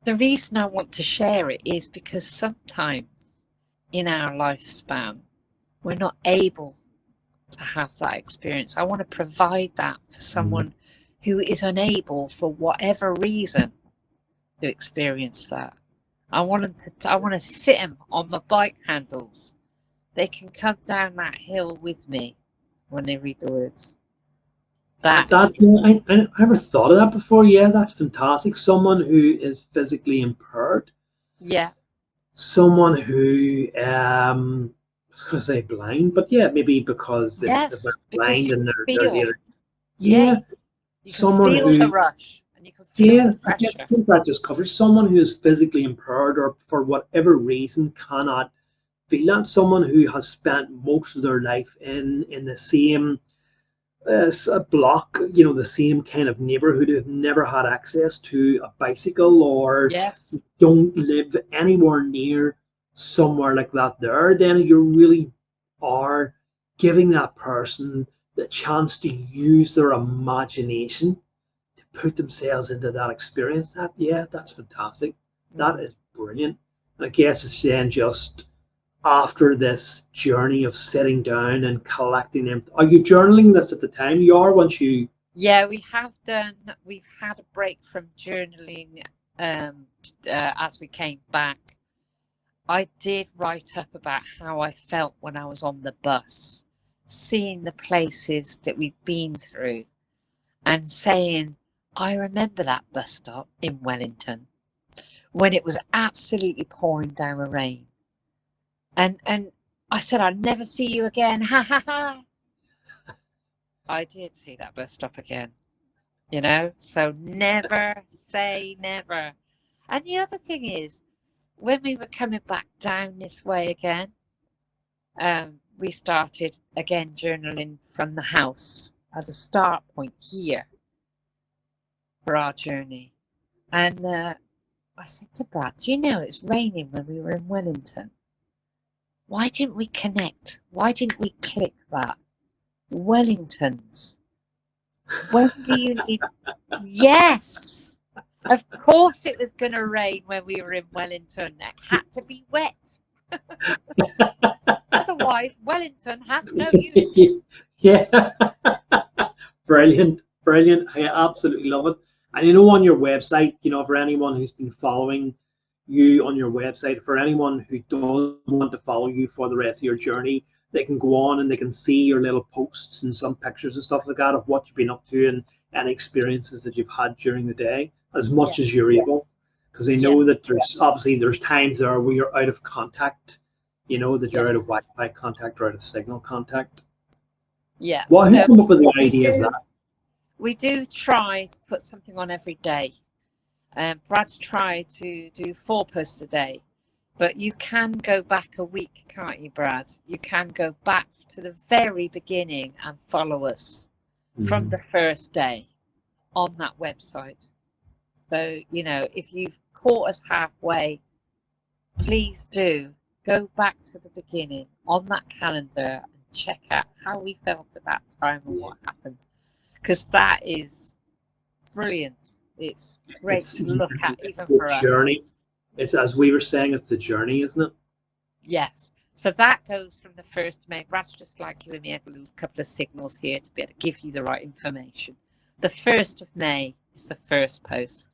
The reason I want to share it is because sometimes in our lifespan, we're not able to have that experience. I want to provide that for someone who is unable, for whatever reason, to experience that. I want to sit them on the bike handles. They can come down that hill with me when they read the words. I never thought of that before. Yeah, that's fantastic. Someone who is physically impaired. Yeah. Someone who I was going to say blind, but yeah, maybe because they're blind and they're yeah. You someone can feel the rush, and you can feel the pressure. I guess that just covers someone who is physically impaired or for whatever reason cannot feel that. Someone who has spent most of their life in the same block, the same kind of neighborhood, who've never had access to a bicycle or don't live anywhere near somewhere like that there, then you really are giving that person the chance to use their imagination to put themselves into that experience. That's fantastic. That is brilliant. I guess it's then just after this journey of sitting down and collecting them. Are you journaling this at the time you are once you? Yeah, we've had a break from journaling as we came back. I did write up about how I felt when I was on the bus, seeing the places that we'd been through and saying, I remember that bus stop in Wellington when it was absolutely pouring down with rain. And I said, I'd never see you again. Ha ha ha. I did see that bus stop again, so never say never. And the other thing is, when we were coming back down this way again, we started again journaling from the house as a start point here. for our journey. And I said to Brad, do you know it's raining when we were in Wellington? Why didn't we connect? Why didn't we click that? Wellingtons. When do you need? Yes, of course it was going to rain when we were in Wellington. It had to be wet. Otherwise, Wellington has no use. Yeah. Brilliant. Brilliant. I absolutely love it. And you know, on your website, you know, for anyone who's been following you on your website, for anyone who does want to follow you for the rest of your journey, they can go on and they can see your little posts and some pictures and stuff like that of what you've been up to and any experiences that you've had during the day, as much as you're able. Because I know that there's obviously there's times there where you're out of contact, you know, that you're out of Wi-Fi contact or out of signal contact. Yeah. Well, who came up with the idea of that? We do try to put something on every day. Brad's tried to do 4 posts a day, but you can go back a week, can't you, Brad? You can go back to the very beginning and follow us from the first day on that website. So, you know, if you've caught us halfway, please do go back to the beginning on that calendar and check out how we felt at that time and what happened. Because that is brilliant. It's great to look at, even for us. Journey. It's, as we were saying, it's the journey, isn't it? Yes. So that goes from the 1st of May. Brad's just like giving me a couple of signals here to be able to give you the right information. The 1st of May is the first post.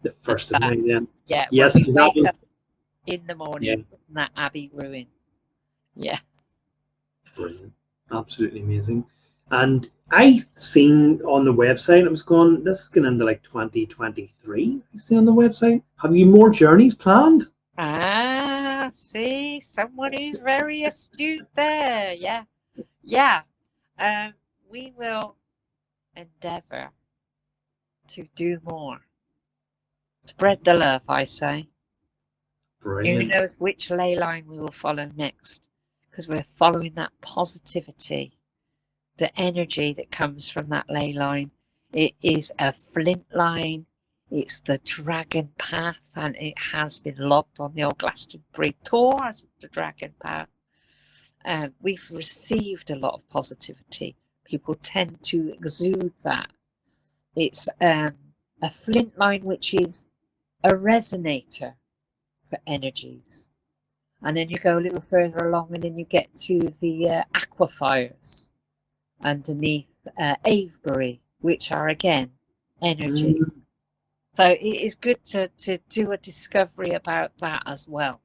The 1st of May, then. Yeah. Yes, that was in the morning in that Abbey ruin. Yeah. Brilliant. Absolutely amazing. And I seen on the website, it was going, this is going into like 2023. You see on the website, have you more journeys planned? Ah, see, someone who's very astute there. Yeah. Yeah. We will endeavor to do more. Spread the love, I say. Brilliant. Who knows which ley line we will follow next? Because we're following that positivity, the energy that comes from that ley line. It is a flint line. It's the dragon path, and it has been logged on the old Glastonbury tour as the dragon path. We've received a lot of positivity. People tend to exude that. It's a flint line, which is a resonator for energies. And then you go a little further along and then you get to the aquifers underneath Avebury, which are again energy. So it is good to do a discovery about that as well.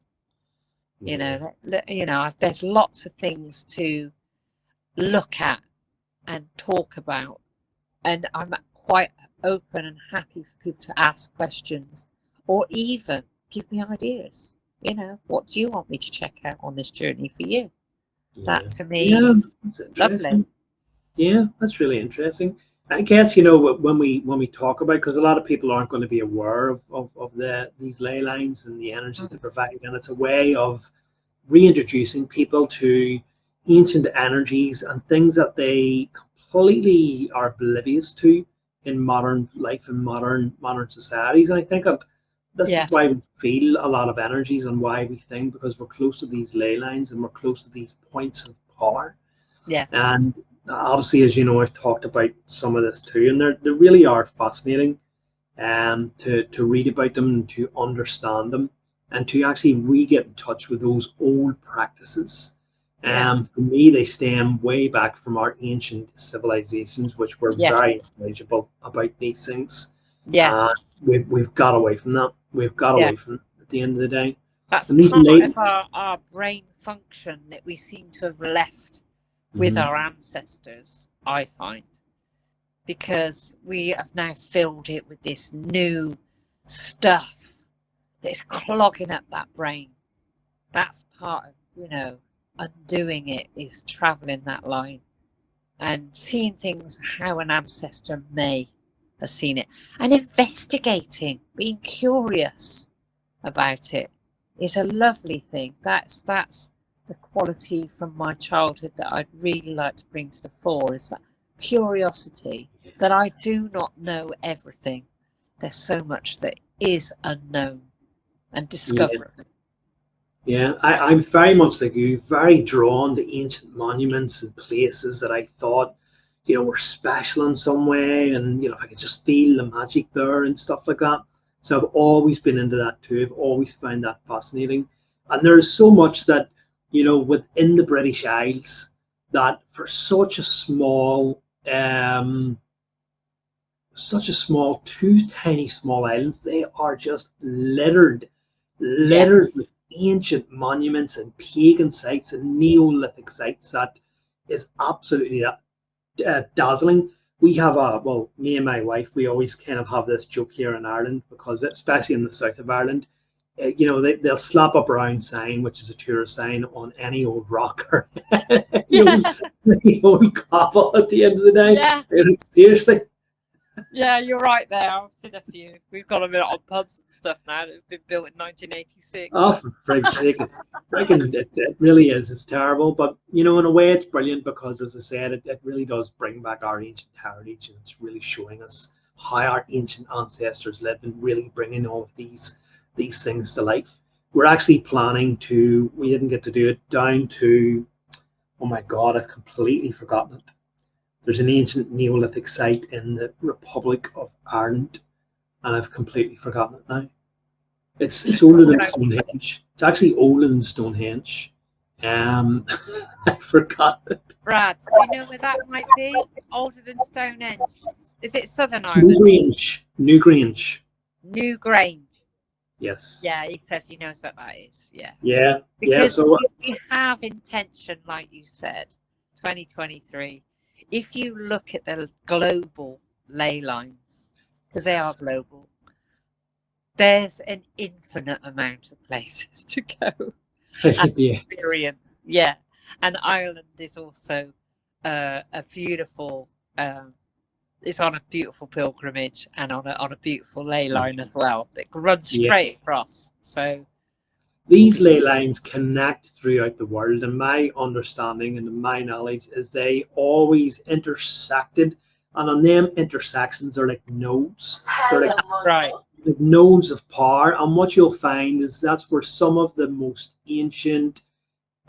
You know, there's lots of things to look at and talk about, and I'm quite open and happy for people to ask questions or even give me ideas. You know, what do you want me to check out on this journey for you? That to me, lovely. Yeah, that's really interesting. I guess, you know, when we talk about, because a lot of people aren't going to be aware of these ley lines and the energies they provide, and it's a way of reintroducing people to ancient energies and things that they completely are oblivious to in modern life and modern societies. And I think this is why we feel a lot of energies and why we think, because we're close to these ley lines and we're close to these points of power. Yeah. And obviously, as you know, I've talked about some of this too, and they really are fascinating to read about them and to understand them and to actually re-get in touch with those old practices. For me, they stem way back from our ancient civilizations, which were very knowledgeable about these things. Yes. We've got away from that. We've got away from it at the end of the day. That's part of our brain function that we seem to have left with our ancestors, I find, because we have now filled it with this new stuff that's clogging up that brain. That's part of, you know, undoing it, is traveling that line and seeing things how an ancestor may have seen it, and investigating, being curious about it is a lovely thing. That's the quality from my childhood that I'd really like to bring to the fore, is that curiosity that I do not know everything. There's so much that is unknown and discovered. Yeah, I'm very much like you, very drawn to ancient monuments and places that I thought, were special in some way, and I could just feel the magic there and stuff like that. So I've always been into that too. I've always found that fascinating, and there's so much that within the British Isles that for two tiny small islands, they are just littered with ancient monuments and pagan sites and Neolithic sites that is absolutely dazzling. We have me and my wife, we always kind of have this joke here in Ireland, because especially in the south of Ireland, they'll slap a brown sign, which is a tourist sign, on any old rock or any old cobble at the end of the day. Yeah. Seriously. Yeah, you're right there. I've seen a few. We've got a bit on pubs and stuff now that have been built in 1986. Oh, for frig's sake. It really is. It's terrible. But, in a way, it's brilliant because, as I said, it really does bring back our ancient heritage, and it's really showing us how our ancient ancestors lived and really bringing all of these things to life. We're actually planning we didn't get to do it, down to, oh my God, I've completely forgotten it. There's an ancient Neolithic site in the Republic of Ireland, and I've completely forgotten it now. It's older than Stonehenge. It's actually older than Stonehenge. I forgot it. Brad, do you know where that might be? Older than Stonehenge. Is it Southern Ireland? Newgrange. Newgrange. Yes. Yeah, he says he knows what that is. Yeah. Yeah. Because So we have intention, like you said, 2023. If you look at the global ley lines, because they are global, there's an infinite amount of places to go and experience. Yeah, and Ireland is also a beautiful. It's on a beautiful pilgrimage and on a beautiful ley line as well. It runs straight across. So these ley lines connect throughout the world, and my understanding and my knowledge is they always intersected, and on them intersections are like nodes. They're like nodes of power, and what you'll find is that's where some of the most ancient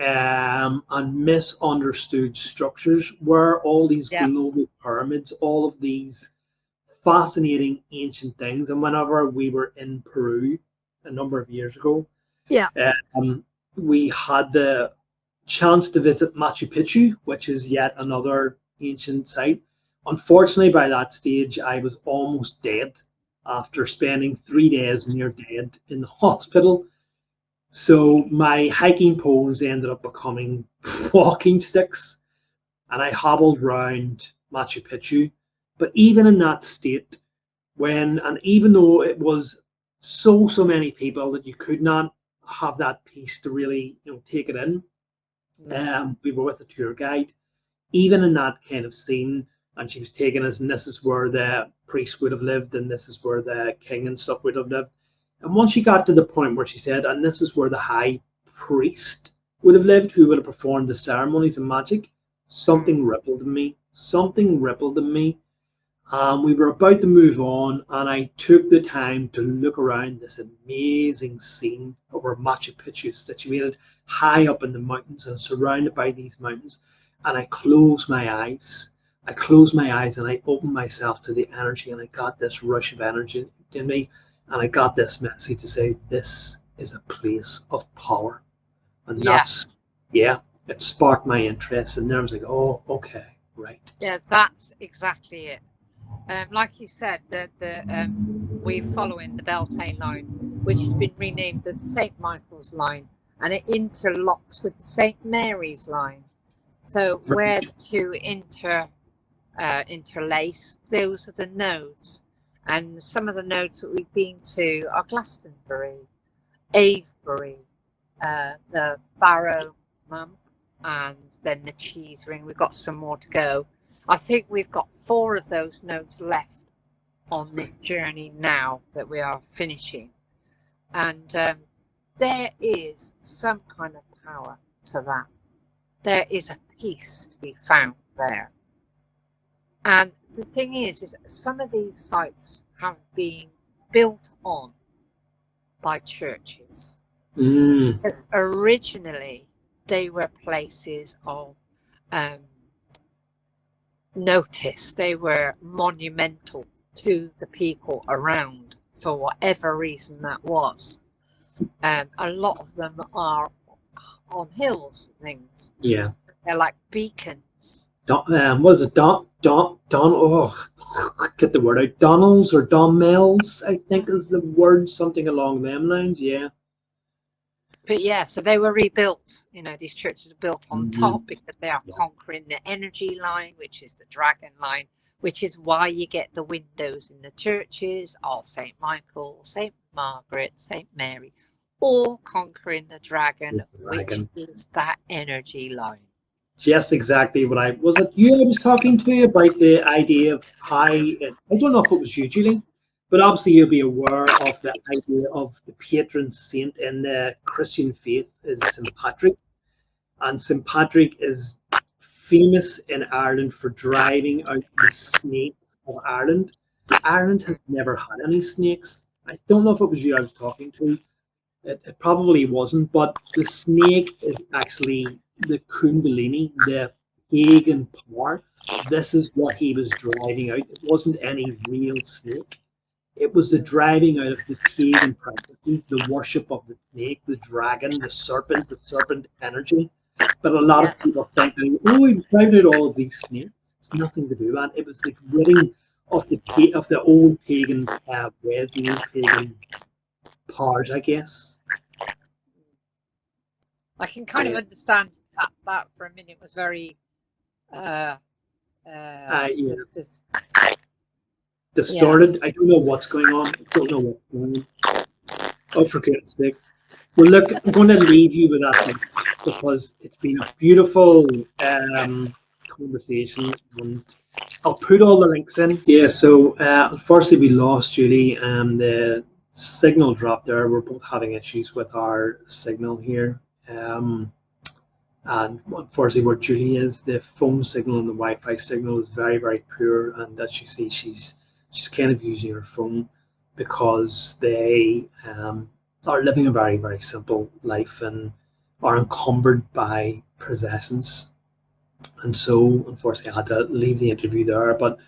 and misunderstood structures were. All these global pyramids, all of these fascinating ancient things. And whenever we were in Peru a number of years ago, we had the chance to visit Machu Picchu, which is yet another ancient site. Unfortunately, by that stage, I was almost dead after spending 3 days near dead in the hospital. So my hiking poles ended up becoming walking sticks, and I hobbled round Machu Picchu. But even in that state, even though it was so many people that you could not have that peace to really take it in, we were with a tour guide. Even in that kind of scene, and she was taking us, and this is where the priest would have lived, and this is where the king and stuff would have lived. And once she got to the point where she said, and this is where the high priest would have lived, who would have performed the ceremonies and magic, something rippled in me. We were about to move on, and I took the time to look around this amazing scene where Machu Picchu is situated high up in the mountains and surrounded by these mountains. And I closed my eyes. And I opened myself to the energy, and I got this rush of energy in me, and I got this message to say, this is a place of power. And it sparked my interest, and then I was like, oh, okay, right. Yeah, that's exactly it. Like you said, we're following the Beltane line, which has been renamed the St. Michael's line, and it interlocks with the St. Mary's line. So where the two interlace, those are the nodes. And some of the nodes that we've been to are Glastonbury, Avebury, the Barrow Mump, and then the Cheese Ring. We've got some more to go. I think we've got 4 of those nodes left on this journey now that we are finishing. And there is some kind of power to that. There is a peace to be found there. And the thing is some of these sites have been built on by churches. Because originally they were places of notice. They were monumental to the people around for whatever reason that was. A lot of them are on hills and things. Yeah. They're like beacons. Was it oh, get the word out. Donalds or Donmells, I think is the word, something along them lines. Yeah. But yeah, so they were rebuilt. You know, these churches are built on top because they are conquering the energy line, which is the dragon line, which is why you get the windows in the churches of St. Michael, St. Margaret, St. Mary, all conquering the dragon, which is that energy line. Just exactly what I was. It you I was talking to you about the idea of how it, I don't know if it was you, Julie, but obviously you'll be aware of the idea of the patron saint in the Christian faith is St. Patrick, and St. Patrick is famous in Ireland for driving out the snakes of Ireland. Ireland has never had any snakes. I don't know if it was you I was talking to. It probably wasn't, but the snake is actually the Kundalini, the pagan power. This is what he was driving out. It wasn't any real snake. It was the driving out of the pagan practices, the worship of the snake, the dragon, the serpent energy. But a lot of people think that, oh, he was driving out all of these snakes. It's nothing to do with that. It was the ridding of the old pagan ways, the old pagan powers, I guess. I can kind of understand that for a minute was very distorted. I don't know what's going on. I don't know what's going on. Oh, for goodness sake. Well, look, I'm going to leave you with that thing because it's been a beautiful conversation, and I'll put all the links in. Yeah, so unfortunately we lost Julie and the signal dropped there. We're both having issues with our signal here. And unfortunately where Julie is, the phone signal and the Wi-Fi signal is very, very poor, and as you see, she's kind of using her phone because they are living a very, very simple life and are encumbered by possessions. And so unfortunately I had to leave the interview there, but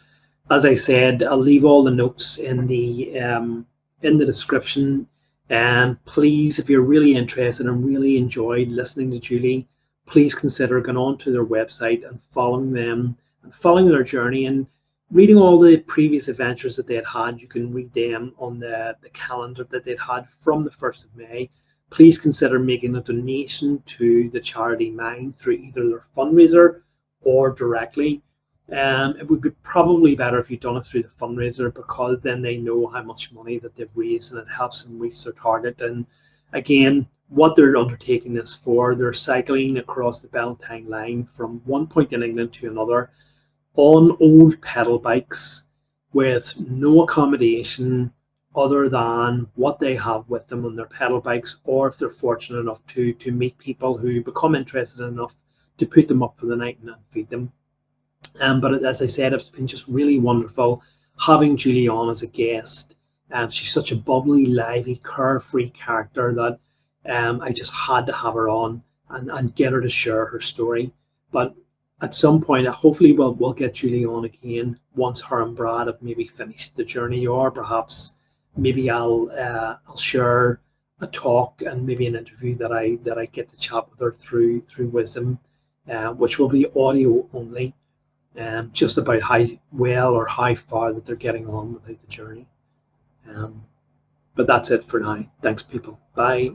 as I said, I'll leave all the notes in the description. And please, if you're really interested and really enjoyed listening to Julie, please consider going on to their website and following them and following their journey and reading all the previous adventures that they had. You can read them on the calendar that they'd had from the 1st of May. Please consider making a donation to the charity Mind through either their fundraiser or directly. It would be probably better if you'd done it through the fundraiser, because then they know how much money that they've raised and it helps them reach their target. And again, what they're undertaking this for, they're cycling across the Ballantine line from one point in England to another on old pedal bikes with no accommodation other than what they have with them on their pedal bikes, or if they're fortunate enough to meet people who become interested enough to put them up for the night and feed them. But as I said, it's been just really wonderful having Julie on as a guest. She's such a bubbly, lively, carefree character that I just had to have her on and get her to share her story. But at some point, hopefully we'll get Julie on again once her and Brad have maybe finished the journey, or perhaps maybe I'll share a talk and maybe an interview that I get to chat with her through Wisdom, which will be audio only. Just about how well or how far that they're getting on without the journey. But that's it for now. Thanks, people. Bye.